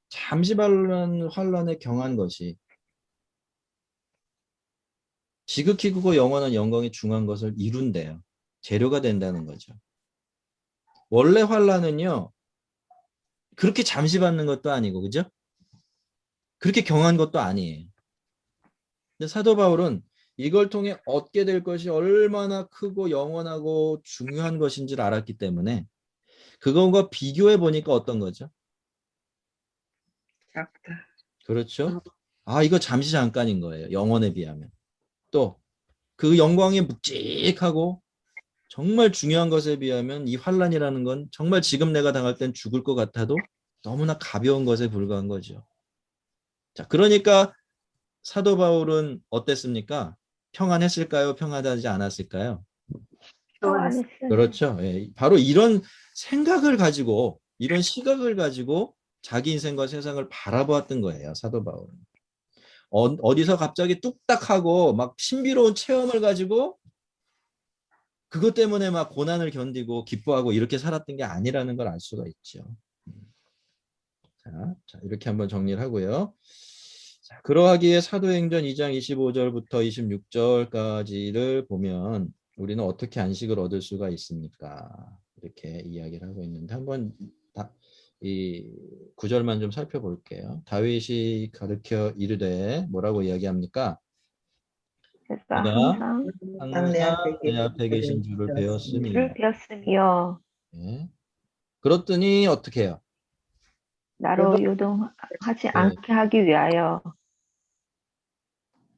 잠시 환란에 경한 것이 지극히 크고 영원한 영광이 중한 것을 이룬대요. 재료가 된다는 거죠. 원래 환란은요, 그렇게 잠시 받는 것도 아니고, 그죠? 그렇게 경한 것도 아니에요. 근데 사도 바울은 이걸 통해 얻게 될 것이 얼마나 크고 영원하고 중요한 것인지를 알았기 때문에 그것과 비교해 보니까 어떤 거죠?
작다.
그렇죠? 아, 이거 잠시 잠깐인 거예요. 영원에 비하면. 또 그 영광이 묵직하고 정말 중요한 것에 비하면 이 환란이라는 건 정말 지금 내가 당할 땐 죽을 것 같아도 너무나 가벼운 것에 불과한 거죠. 자, 그러니까 사도 바울은 어땠습니까? 평안했을까요? 평안하지 않았을까요?
안
평안했어.
했어요.
그렇죠. 예, 바로 이런 생각을 가지고, 이런 시각을 가지고 자기 인생과 세상을 바라보았던 거예요, 사도 바울은. 어디서 갑자기 뚝딱하고 막 신비로운 체험을 가지고 그것 때문에 막 고난을 견디고 기뻐하고 이렇게 살았던 게 아니라는 걸 알 수가 있죠. 자, 이렇게 한번 정리를 하고요. 자, 그러하기에 사도행전 2장 25절부터 26절까지를 보면 우리는 어떻게 안식을 얻을 수가 있습니까? 이렇게 이야기를 하고 있는데 한번 이 구절만 좀 살펴볼게요. 다윗이 가르쳐 이르되 뭐라고 이야기합니까?
제가
내가
항상 내
항상
앞에
내 앞에 계신 주를
주를
배웠으니
배웠으며
예. 그렇더니 어떻게 해요?
나로 요동하지
네.
않게 하기 위하여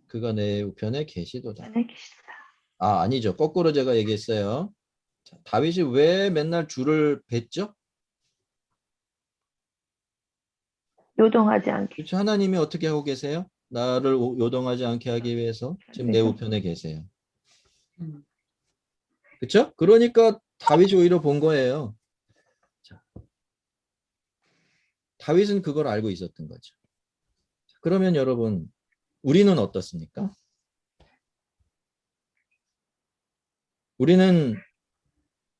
그가 내 우편에 계시도다.
안에 계시다.
아, 아니죠. 거꾸로 제가 얘기했어요. 자, 다윗이 왜 맨날 주를 뵀죠?
요동하지 않게.
그렇죠. 하나님이 어떻게 하고 계세요? 나를 요동하지 않게 하기 위해서 지금 내 우편에 계세요.
음.
그렇죠? 그러니까 다윗이 오히려 본 거예요. 자, 다윗은 그걸 알고 있었던 거죠. 그러면 여러분, 우리는 어떻습니까? 우리는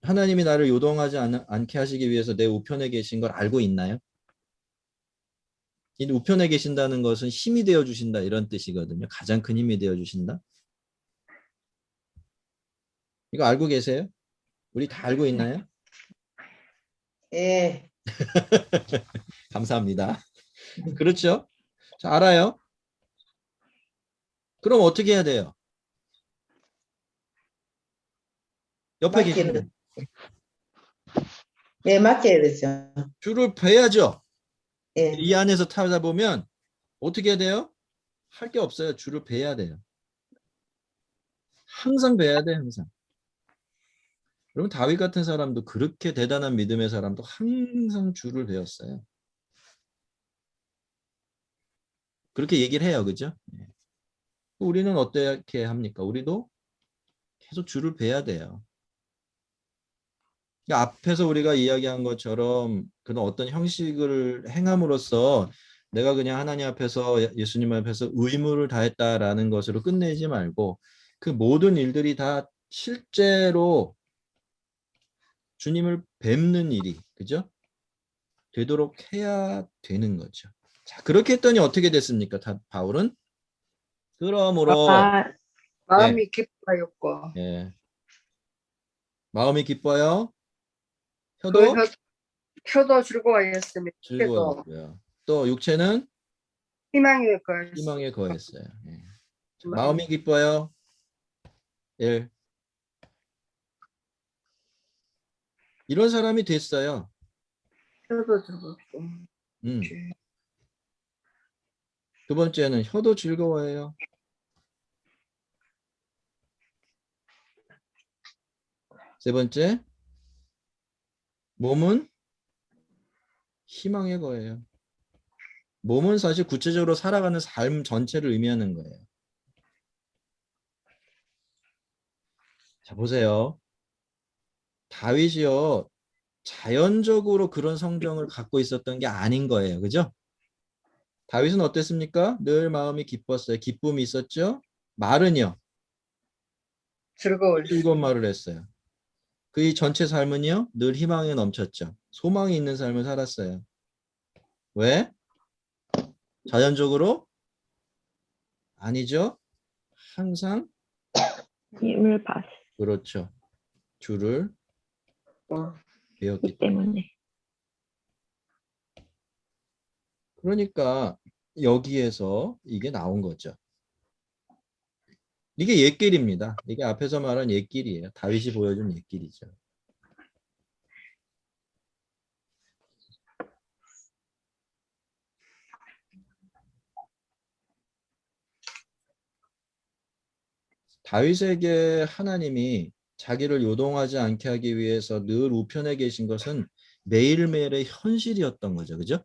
하나님이 나를 요동하지 않게 하시기 위해서 내 우편에 계신 걸 알고 있나요? 이 우편에 계신다는 것은 힘이 되어 주신다 이런 뜻이거든요. 가장 큰 힘이 되어 주신다. 이거 알고 계세요? 우리 다 알고 있나요?
예,
감사합니다. 그렇죠? 자, 알아요? 그럼 어떻게 해야 돼요? 옆에 계신
맡기는, 예, 맡겨야 되죠.
줄을 베야죠.
예,
이 안에서 타다 보면 어떻게 해야 돼요? 할 게 없어요. 줄을 베야 돼요. 항상 베야 돼, 항상. 그러면 다윗 같은 사람도 그렇게 대단한 믿음의 사람도 항상 줄을 베었어요. 그렇게 얘기를 해요. 그죠? 우리는 어떻게 합니까? 우리도 계속 줄을 베야 돼요. 그러니까 앞에서 우리가 이야기한 것처럼 그런 어떤 형식을 행함으로써 내가 그냥 하나님 앞에서 예수님 앞에서 의무를 다했다라는 것으로 끝내지 말고 그 모든 일들이 다 실제로 주님을 뵙는 일이 그죠? 되도록 해야 되는 거죠. 자, 그렇게 했더니 어떻게 됐습니까? 바울은 그러므로
아,
마음이 기뻐하였고
예, 마음이 기뻐요.
그
혀도
혀도 즐거워하였으며 혀도
즐거웠고요. 또 육체는
희망의 걸
희망에 거했어요. 예. 자,
마음이
마음이 기뻐요. 1. 이런 사람이 됐어요.
혀도 즐겁고
음. 두 번째는 혀도 즐거워해요. 세 번째, 몸은 희망의 거예요. 몸은 사실 구체적으로 살아가는 삶 전체를 의미하는 거예요. 자, 보세요. 다윗이요, 자연적으로 그런 성정을 갖고 있었던 게 아닌 거예요. 그죠? 다윗은 어땠습니까? 늘 마음이 기뻤어요. 기쁨이 있었죠? 말은요?
즐거울
즐거운 말을 했어요. 그의 전체 삶은요? 늘 희망에 넘쳤죠. 소망이 있는 삶을 살았어요. 왜? 자연적으로? 아니죠. 항상
힘을 봤기
그렇죠. 주를 배웠기 때문에.
때문에.
그러니까 여기에서 이게 나온 거죠. 이게 옛길입니다. 이게 앞에서 말한 옛길이에요. 다윗이 보여준 옛길이죠. 다윗에게 하나님이 자기를 요동하지 않게 하기 위해서 늘 우편에 계신 것은 매일매일의 현실이었던 거죠. 그죠?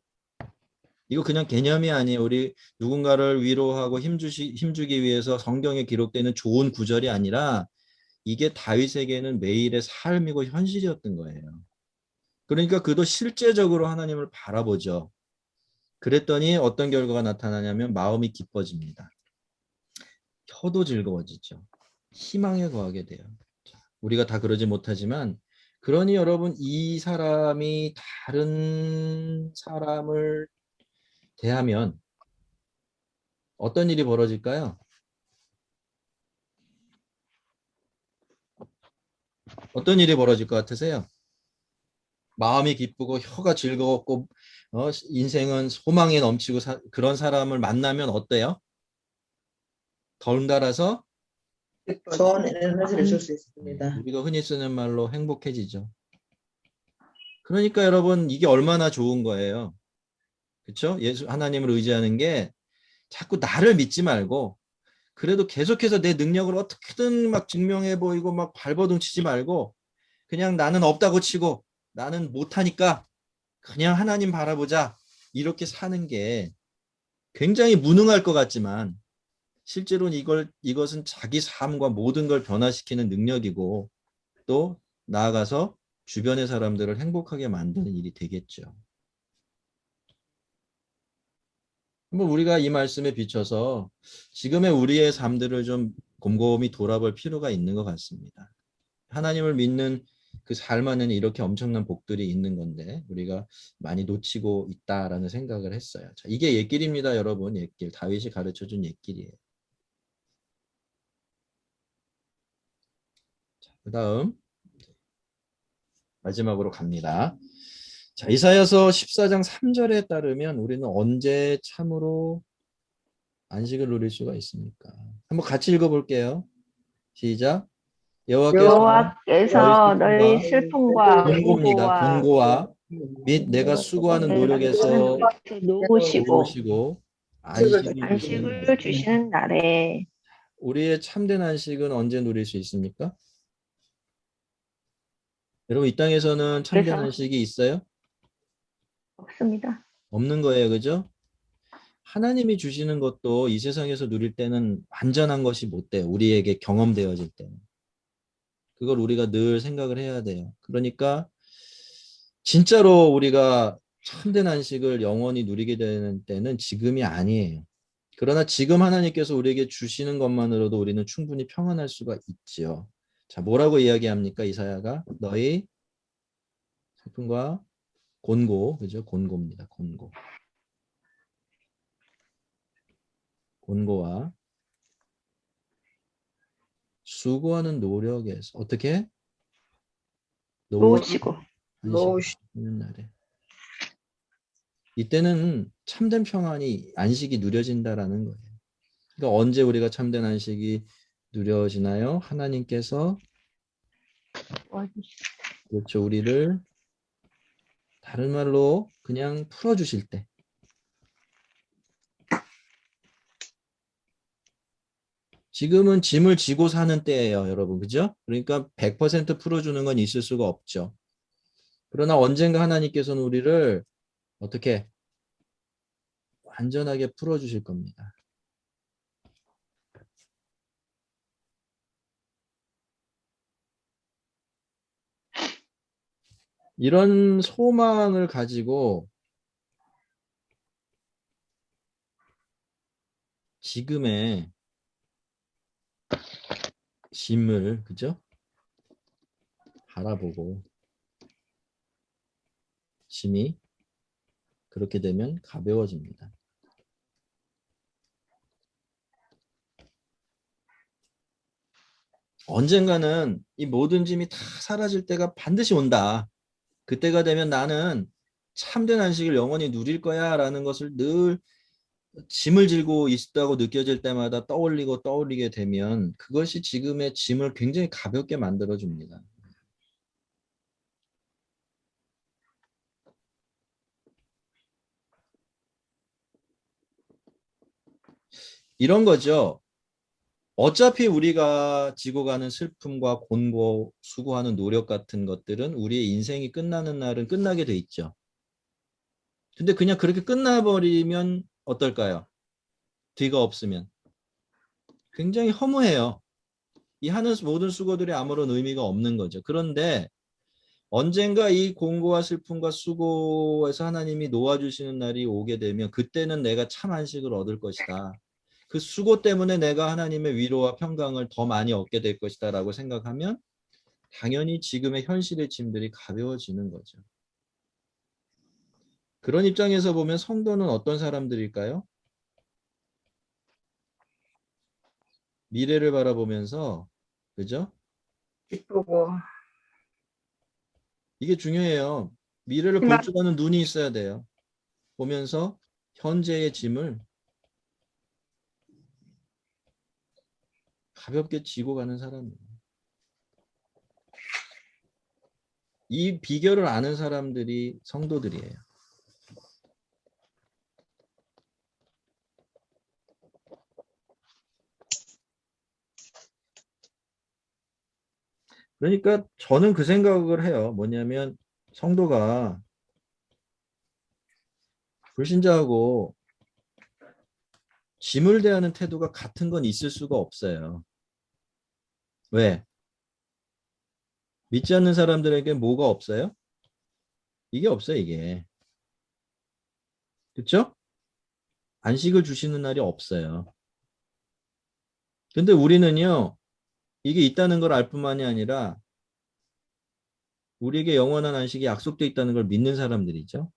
이거 그냥 개념이 아니에요. 우리 누군가를 위로하고 힘주기 위해서 성경에 기록되는 좋은 구절이 아니라 이게 다윗에게는 매일의 삶이고 현실이었던 거예요. 그러니까 그도 실제적으로 하나님을 바라보죠. 그랬더니 어떤 결과가 나타나냐면 마음이 기뻐집니다. 혀도 즐거워지죠. 희망에 거하게 돼요. 우리가 다 그러지 못하지만 그러니 여러분 이 사람이 다른 사람을 대하면 어떤 일이 벌어질까요? 어떤 일이 벌어질 것 같으세요? 마음이 기쁘고 혀가 즐거웠고 인생은 소망에 넘치고 그런 사람을 만나면 어때요? 덩달아서
좋은 에너지를 줄 수 있습니다.
우리가 흔히 쓰는 말로 행복해지죠. 그러니까 여러분 이게 얼마나 좋은 거예요. 그렇죠? 예수 하나님을 의지하는 게 자꾸 나를 믿지 말고 그래도 계속해서 내 능력을 어떻게든 막 증명해 보이고 막 발버둥 치지 말고 그냥 나는 없다고 치고 나는 못하니까 그냥 하나님 바라보자 이렇게 사는 게 굉장히 무능할 것 같지만 실제로는 이것은 자기 삶과 모든 걸 변화시키는 능력이고 또 나아가서 주변의 사람들을 행복하게 만드는 일이 되겠죠. 한번 우리가 이 말씀에 비춰서 지금의 우리의 삶들을 좀 곰곰이 돌아볼 필요가 있는 것 같습니다. 하나님을 믿는 그 삶 안에는 이렇게 엄청난 복들이 있는 건데 우리가 많이 놓치고 있다라는 생각을 했어요. 자, 이게 옛길입니다, 여러분. 옛길. 다윗이 가르쳐준 옛길이에요. 그다음 마지막으로 갑니다. 자, 이사야서 14장 3절에 따르면 우리는 언제 참으로 안식을 누릴 수가 있습니까? 한번 같이 읽어볼게요. 시작. 여호와께서 너희
여호와께서 너희 슬픔과
공고입니다.
공고와
공고와 및 내가 수고하는 노력에서
놓으시고
놓으시고
안식을
안식을 주시는 날.
안식을 주시는 날에
우리의 참된 안식은 언제 누릴 수 있습니까? 여러분 이 땅에서는 참된
그래서
안식이 있어요?
없습니다.
없는 거예요. 그죠? 하나님이 주시는 것도 이 세상에서 누릴 때는 완전한 것이 못 돼요. 우리에게 경험되어질 때는. 그걸 우리가 늘 생각을 해야 돼요. 그러니까 진짜로 우리가 참된 안식을 영원히 누리게 되는 때는 지금이 아니에요. 그러나 지금 하나님께서 우리에게 주시는 것만으로도 우리는 충분히 평안할 수가 있지요. 자, 뭐라고 이야기합니까? 이사야가 너희 슬픔과 곤고, 그죠? 곤고입니다. 곤고. 곤고와 수고하는 노력에서 어떻게
놓으시고
안식하는 날에 이때는 참된 평안이 안식이 누려진다라는 거예요. 그러니까 언제 우리가 참된 안식이 누려지나요? 하나님께서
도와주시고
그렇죠. 우리를 다른 말로 그냥 풀어주실 때. 지금은 짐을 지고 사는 때예요, 여러분. 그죠? 그러니까 100% 풀어주는 건 있을 수가 없죠. 그러나 언젠가 하나님께서는 우리를 어떻게 완전하게 풀어주실 겁니다. 이런 소망을 가지고 지금의 짐을, 그죠? 바라보고 짐이 그렇게 되면 가벼워집니다. 언젠가는 이 모든 짐이 다 사라질 때가 반드시 온다. 그때가 되면 나는 참된 안식을 영원히 누릴 거야 라는 것을 늘 짐을 지고 있다고 느껴질 때마다 떠올리고 떠올리게 되면 그것이 지금의 짐을 굉장히 가볍게 만들어 줍니다. 이런 거죠. 어차피 우리가 지고 가는 슬픔과 곤고, 수고하는 노력 같은 것들은 우리의 인생이 끝나는 날은 끝나게 돼 있죠. 근데 그냥 그렇게 끝나버리면 어떨까요? 뒤가 없으면. 굉장히 허무해요. 이 하는 모든 수고들이 아무런 의미가 없는 거죠. 그런데 언젠가 이 공고와 슬픔과 수고에서 하나님이 놓아주시는 날이 오게 되면 그때는 내가 참 안식을 얻을 것이다. 그 수고 때문에 내가 하나님의 위로와 평강을 더 많이 얻게 될 것이다 라고 생각하면 당연히 지금의 현실의 짐들이 가벼워지는 거죠. 그런 입장에서 보면 성도는 어떤 사람들일까요? 미래를 바라보면서, 그죠?
기쁘고
이게 중요해요. 미래를 볼 줄 아는 눈이 있어야 돼요. 보면서 현재의 짐을 가볍게 지고 가는 사람이에요. 이 비결을 아는 사람들이 성도들이에요. 그러니까 저는 그 생각을 해요. 뭐냐면 성도가 불신자하고 짐을 대하는 태도가 같은 건 있을 수가 없어요. 왜? 믿지 않는 사람들에게 뭐가 없어요? 이게 없어요, 이게. 그렇죠? 안식을 주시는 날이 없어요. 근데 우리는요, 이게 있다는 걸 알 뿐만이 아니라 우리에게 영원한 안식이 약속되어 있다는 걸 믿는 사람들이죠.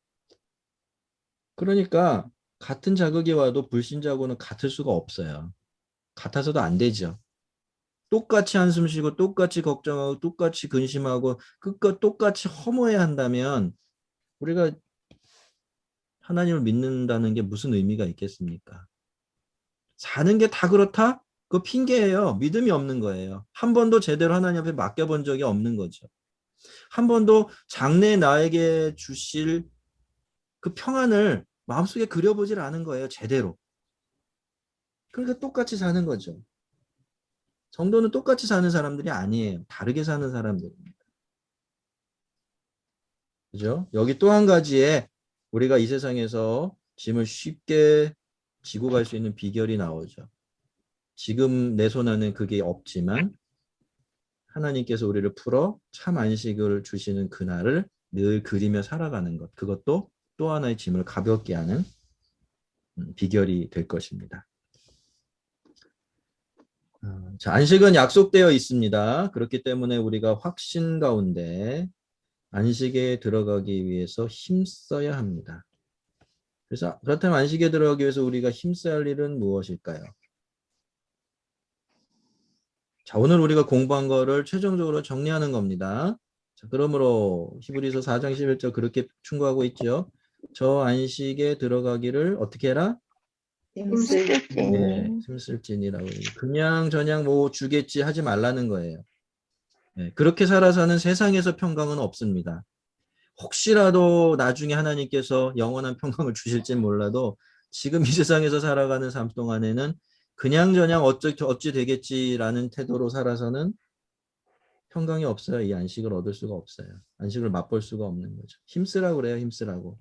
그러니까 같은 자극이 와도 불신자하고는 같을 수가 없어요. 같아서도 안 되죠. 똑같이 한숨 쉬고 똑같이 걱정하고 똑같이 근심하고 끝과 똑같이 허무해야 한다면 우리가 하나님을 믿는다는 게 무슨 의미가 있겠습니까? 사는 게 다 그렇다? 그거 핑계예요. 믿음이 없는 거예요. 한 번도 제대로 하나님 앞에 맡겨본 적이 없는 거죠. 한 번도 장래 나에게 주실 그 평안을 마음속에 그려보질 않은 거예요. 제대로. 그러니까 똑같이 사는 거죠. 성도는 똑같이 사는 사람들이 아니에요. 다르게 사는 사람들입니다. 그죠? 여기 또 한 가지에 우리가 이 세상에서 짐을 쉽게 지고 갈 수 있는 비결이 나오죠. 지금 내 손 안에 그게 없지만 하나님께서 우리를 풀어 참 안식을 주시는 그날을 늘 그리며 살아가는 것. 그것도 또 하나의 짐을 가볍게 하는 비결이 될 것입니다. 자, 안식은 약속되어 있습니다. 그렇기 때문에 우리가 확신 가운데 안식에 들어가기 위해서 힘써야 합니다. 그래서 그렇다면 안식에 들어가기 위해서 우리가 힘써야 할 일은 무엇일까요? 자, 오늘 우리가 공부한 거를 최종적으로 정리하는 겁니다. 자, 그러므로 히브리서 4장 11절 그렇게 충고하고 있죠. 저 안식에 들어가기를 어떻게 해라?
힘쓸
네,
힘쓸지니
힘쓸지니라고. 그냥 저냥 뭐 주겠지 하지 말라는 거예요. 네, 그렇게 살아서는 세상에서 평강은 없습니다. 혹시라도 나중에 하나님께서 영원한 평강을 주실지 몰라도 지금 이 세상에서 살아가는 삶 동안에는 그냥저냥 어찌 되겠지라는 태도로 살아서는 평강이 없어요. 이 안식을 얻을 수가 없어요. 안식을 맛볼 수가 없는 거죠. 힘쓰라고 그래요. 힘쓰라고.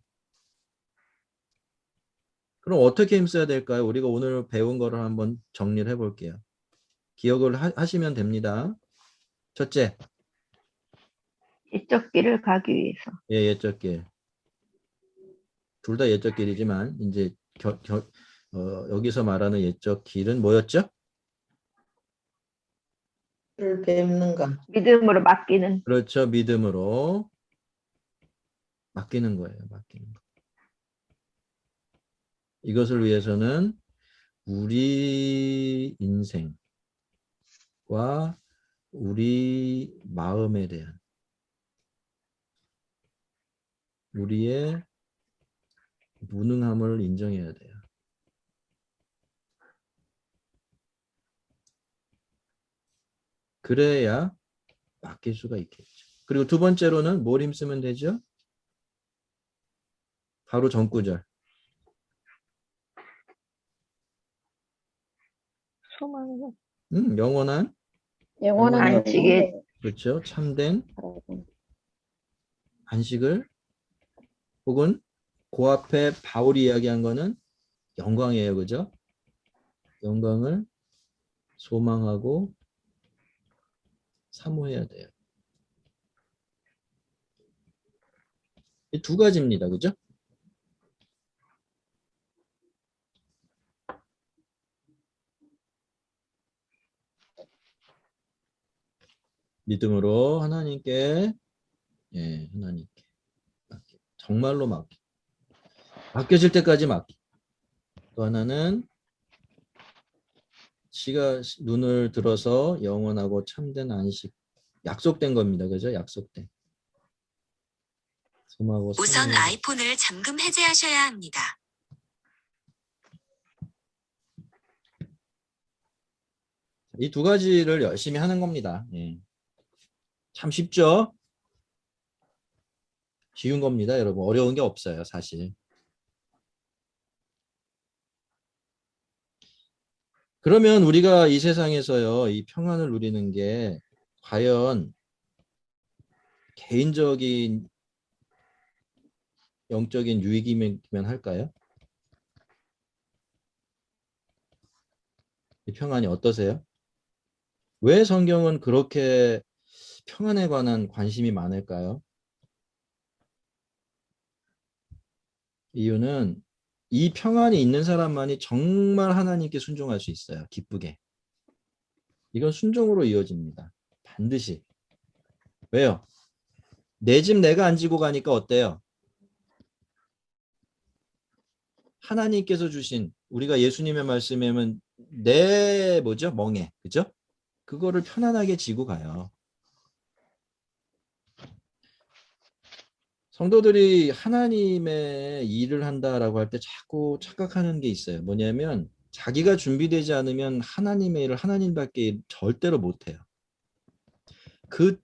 그럼 어떻게 힘써야 될까요? 우리가 오늘 배운 거를 한번 정리를 해볼게요. 기억을 하시면 됩니다. 첫째,
옛적 길을 가기 위해서
옛적 길. 둘 다 옛적 길이지만 이제 여기서 말하는 옛적 길은 뭐였죠?
를 뵙는가.
믿음으로 맡기는.
그렇죠. 믿음으로 맡기는 거예요. 맡기는 거. 이것을 위해서는 우리 인생과 우리 마음에 대한 우리의 무능함을 인정해야 돼요. 그래야 맡길 수가 있겠죠. 그리고 두 번째로는 뭘 힘쓰면 되죠? 바로 전구절.
소망을.
영원한
영원한
안식에
영혼을
그렇죠. 참된
바라고.
안식을 혹은 그 앞에 바울이 이야기한 거는 영광이에요. 그죠? 영광을 소망하고 사모해야 돼요. 이 두 가지입니다. 그죠? 믿음으로 하나님께 하나님께 맡기. 정말로 맡기. 맡겨질 때까지 맡기. 또 하나는 시가 눈을 들어서 영원하고 참된 안식 약속된 겁니다. 그죠? 약속된. 소망하고
우선
사모하고.
아이폰을 잠금 해제하셔야 합니다.
이 두 가지를 열심히 하는 겁니다. 예. 참 쉽죠? 쉬운 겁니다, 여러분. 어려운 게 없어요, 사실. 그러면 우리가 이 세상에서요, 이 평안을 누리는 게 과연 개인적인 영적인 유익이면 할까요? 이 평안이 어떠세요? 왜 성경은 그렇게 평안에 관한 관심이 많을까요? 이유는 이 평안이 있는 사람만이 정말 하나님께 순종할 수 있어요. 기쁘게. 이건 순종으로 이어집니다. 반드시. 왜요? 내 집 내가 안 지고 가니까 어때요? 하나님께서 주신 우리가 예수님의 말씀에는 내 뭐죠? 멍에. 그죠? 그거를 편안하게 지고 가요. 성도들이 하나님의 일을 한다라고 할 때 자꾸 착각하는 게 있어요. 뭐냐면 자기가 준비되지 않으면 하나님의 일을 하나님밖에 절대로 못해요. 그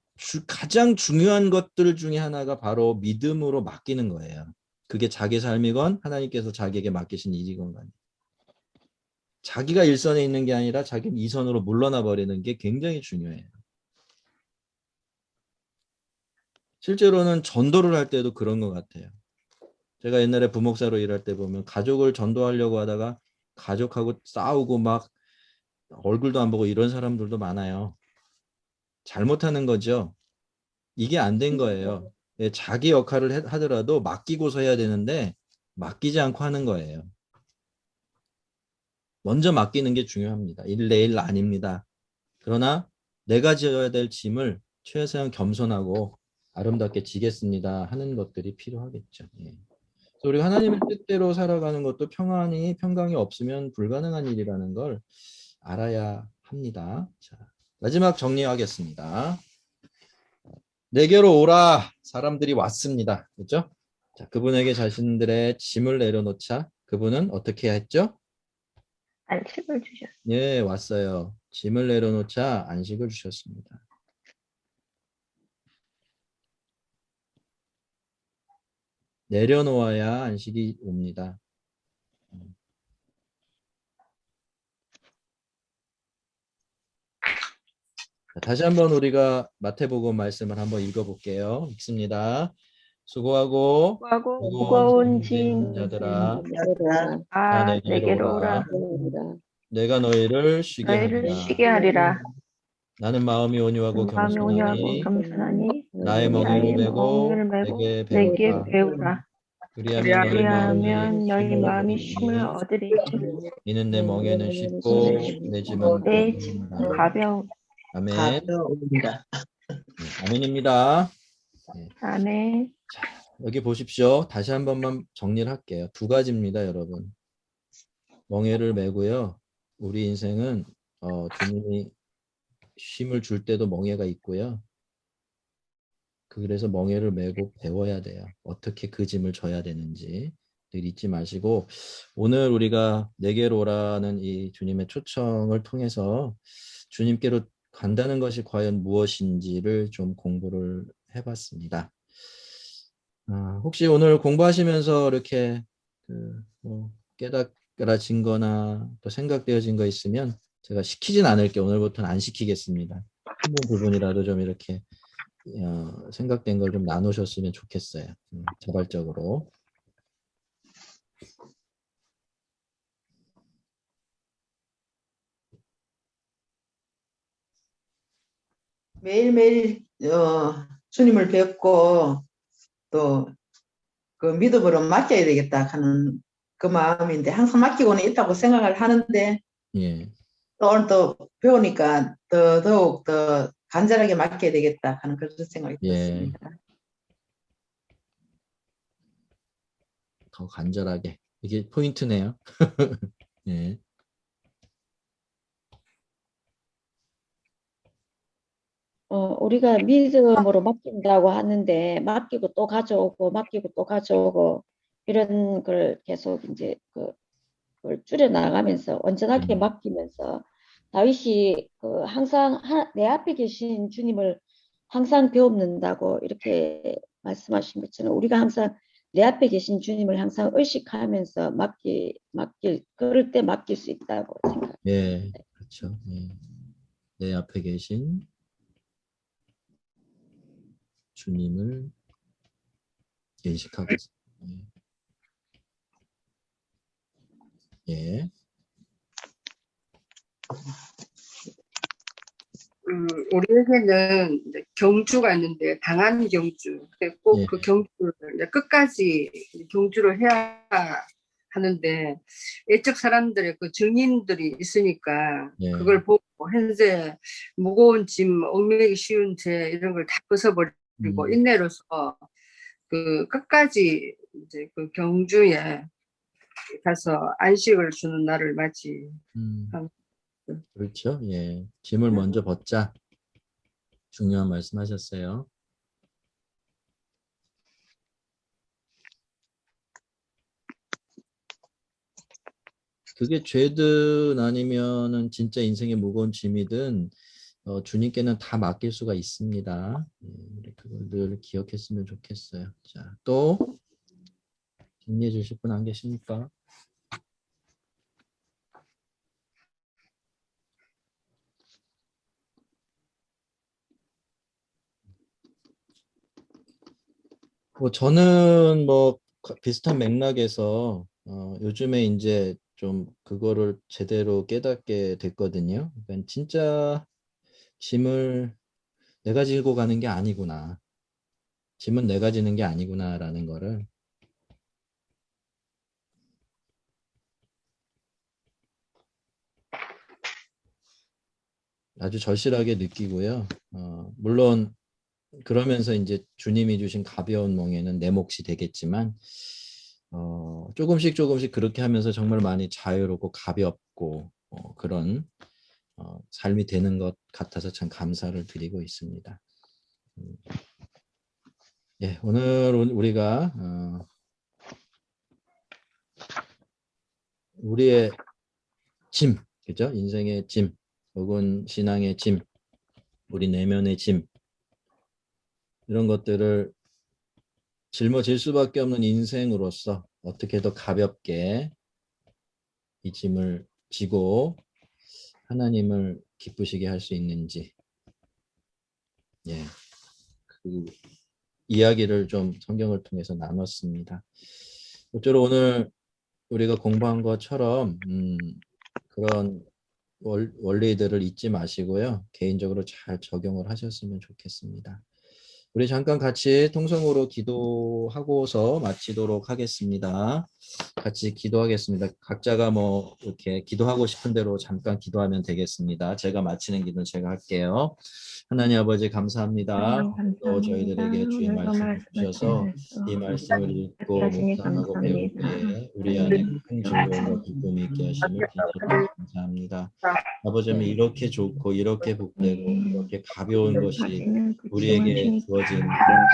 가장 중요한 것들 중에 하나가 바로 믿음으로 맡기는 거예요. 그게 자기 삶이건 하나님께서 자기에게 맡기신 일이건 간에. 자기가 일선에 있는 게 아니라 자기는 이선으로 물러나 버리는 게 굉장히 중요해요. 실제로는 전도를 할 때도 그런 것 같아요. 제가 옛날에 부목사로 일할 때 보면 가족을 전도하려고 하다가 가족하고 싸우고 막 얼굴도 안 보고 이런 사람들도 많아요. 잘못하는 거죠. 이게 안 된 거예요. 자기 역할을 하더라도 맡기고서 해야 되는데 맡기지 않고 하는 거예요. 먼저 맡기는 게 중요합니다. 일 내일 아닙니다. 그러나 내가 지어야 될 짐을 최소한 겸손하고 아름답게 지겠습니다 하는 것들이 필요하겠죠. 그래서 우리가 하나님의 뜻대로 살아가는 것도 평강이 없으면 불가능한 일이라는 걸 알아야 합니다. 자, 마지막 정리하겠습니다. 내게로 오라. 사람들이 왔습니다. 그렇죠? 자, 그분에게 자신들의 짐을 내려놓자. 그분은 어떻게 했죠?
안식을 주셨어요.
예, 왔어요. 짐을 내려놓자 안식을 주셨습니다. 내려놓아야 안식이 옵니다. 자, 다시 한번 우리가 마태복음 말씀을 한번 읽어볼게요. 읽습니다. 수고하고
무거운 짐
자들아
아
내게로
내게로 오라.
내가 너희를 쉬게
너희를
하리라.
쉬게 하리라.
나는 마음이 온유하고
마음이 온유하고
겸손하니
겸손하니
나의
나의
멍에를 메고
멍에를 메고
내게
내게
배우라.
배우라. 그리하면 너희 마음이 쉼을 얻으리니
이는 내 멍에는 쉽고 내 짐은
내 짐은 가벼운.
아멘.
가벼웁니다.
아멘입니다.
아멘.
여기 보십시오. 다시 한 번만 정리를 할게요. 두 가지입니다, 여러분. 멍에를 메고요. 우리 인생은 주님이 쉼을 줄 때도 멍에가 있고요. 그래서 멍에를 메고 배워야 돼요. 어떻게 그 짐을 져야 되는지 늘 잊지 마시고, 오늘 우리가 내게로 오라는 이 주님의 초청을 통해서 주님께로 간다는 것이 과연 무엇인지를 좀 공부를 해봤습니다. 혹시 오늘 공부하시면서 이렇게 뭐 깨달아진 거나 또 생각되어진 거 있으면 제가 시키진 않을게요. 오늘부터는 안 시키겠습니다. 한 부분이라도 좀 이렇게 생각된 걸 좀 나누셨으면 좋겠어요. 자발적으로.
매일매일 주님을 뵙고 또 그 믿음으로 맡겨야 되겠다 하는 그 마음인데 항상 맡기고는 있다고 생각을 하는데
예.
또 오늘 또 배우니까 더더욱 더 간절하게 맡겨야 되겠다 하는 그런 생각이
예.
들었습니다.
더 간절하게. 이게 포인트네요. 예.
우리가 믿음으로 맡긴다고 하는데 맡기고 또 가져오고 맡기고 또 가져오고 이런 걸 계속 이제 그걸 줄여 나가면서 온전하게 맡기면서 다윗이 항상 내 앞에 계신 주님을 항상 배웁는다고 이렇게 말씀하신 것처럼 우리가 항상 내 앞에 계신 주님을 항상 의식하면서 그럴 때 맡길 수 있다고 생각합니다.
예. 그렇죠. 예. 내 앞에 계신 주님을 인식하고 있습니다. 예.
우리에게는 이제 경주가 있는데 당한 경주. 꼭
예.
그 경주를 이제 끝까지 경주를 해야 하는데 애적 사람들의 그 증인들이 있으니까
예.
그걸 보고 현재 무거운 짐, 얽매기 쉬운 죄 이런 걸 다 벗어버리고 인내로서 그 끝까지 이제 그 경주에 가서 안식을 주는 날을 맞이.
그렇죠. 예. 짐을 먼저 벗자. 중요한 말씀하셨어요. 그게 죄든 아니면은 진짜 인생의 무거운 짐이든 주님께는 다 맡길 수가 있습니다. 예, 그걸 늘 기억했으면 좋겠어요. 자, 또 정리해 주실 분 안 계십니까? 저는 비슷한 맥락에서 요즘에 이제 좀 그거를 제대로 깨닫게 됐거든요. 그러니까 진짜 짐을 내가 지고 가는 게 아니구나. 짐은 내가 지는 게 아니구나라는 거를 아주 절실하게 느끼고요. 물론 그러면서 이제 주님이 주신 가벼운 멍에는 내 몫이 되겠지만 조금씩 그렇게 하면서 정말 많이 자유롭고 가볍고 그런 삶이 되는 것 같아서 참 감사를 드리고 있습니다. 예, 오늘 우리가 우리의 짐, 그죠? 인생의 짐, 혹은 신앙의 짐, 우리 내면의 짐, 이런 것들을 짊어질 수밖에 없는 인생으로서 어떻게 더 가볍게 이 짐을 지고 하나님을 기쁘시게 할 수 있는지, 예, 그 이야기를 좀 성경을 통해서 나눴습니다. 모쪼록 오늘 우리가 공부한 것처럼 그런 원리들을 잊지 마시고요. 개인적으로 잘 적용을 하셨으면 좋겠습니다. 우리 잠깐 같이 통성으로 기도하고서 마치도록 하겠습니다. 같이 기도하겠습니다. 각자가 뭐 이렇게 기도하고 싶은 대로 잠깐 기도하면 되겠습니다. 제가 마치는 기도는 제가 할게요. 하나님 아버지 감사합니다.
하나님
또
감사합니다.
저희들에게 주의
오늘도
말씀을 주셔서 이 말씀을 읽고
하시니
묵상하고 배울
감사합니다.
때 우리 안에 큰 즐거움과 기쁨이 있게 하심을 진심으로 감사합니다. 아버지는 이렇게 좋고 이렇게 복되고 이렇게 가벼운 것이 우리에게 주어진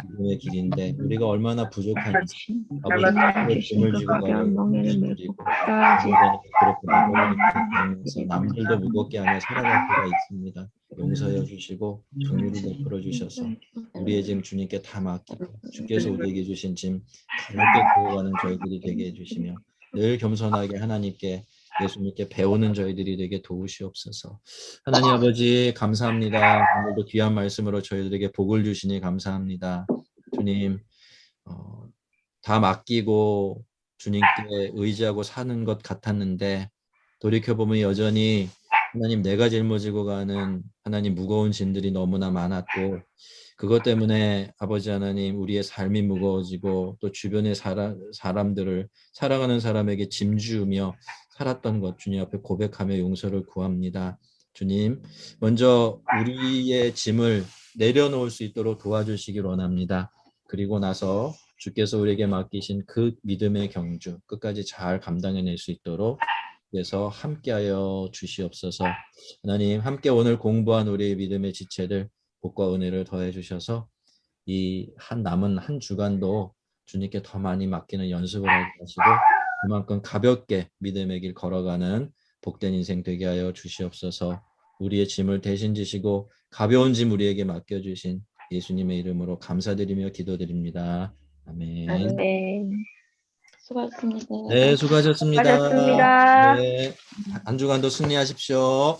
기쁨의 길인데 우리가 얼마나 부족한지 아버지 짐을 지고 가는 것이고 그렇게 무거워서 남들도 무겁게 하며 살아갈 수가 있습니다. 용서해 주시고 긍휼을 베풀어 주셔서 우리의 짐 주님께 다 맡기고 주께서 우리에게 주신 짐 가볍게 구워가는 저희들이 되게 해주시며 늘 겸손하게 하나님께 예수님께 배우는 저희들이 되게 도우시옵소서. 하나님 아버지 감사합니다. 오늘도 귀한 말씀으로 저희들에게 복을 주시니 감사합니다. 주님 다 맡기고 주님께 의지하고 사는 것 같았는데 돌이켜보면 여전히 하나님 내가 짊어지고 가는 하나님 무거운 짐들이 너무나 많았고 그것 때문에 아버지 하나님 우리의 삶이 무거워지고 또 주변의 사람들을 사랑하는 사람에게 짐주며 살았던 것 주님 앞에 고백하며 용서를 구합니다. 주님 먼저 우리의 짐을 내려놓을 수 있도록 도와주시길 원합니다. 그리고 나서 주께서 우리에게 맡기신 그 믿음의 경주 끝까지 잘 감당해낼 수 있도록 그래서 함께하여 주시옵소서. 하나님 함께 오늘 공부한 우리의 믿음의 지체들 복과 은혜를 더해 주셔서 이 남은 한 주간도 주님께 더 많이 맡기는 연습을 하게 하시고 그만큼 가볍게 믿음의 길 걸어가는 복된 인생 되게 하여 주시옵소서. 우리의 짐을 대신 지시고 가벼운 짐 우리에게 맡겨주신 예수님의 이름으로 감사드리며 기도드립니다. 아멘.
네.
수고하셨습니다.
네, 수고하셨습니다.
수고하셨습니다.
네, 한 주간도 승리하십시오.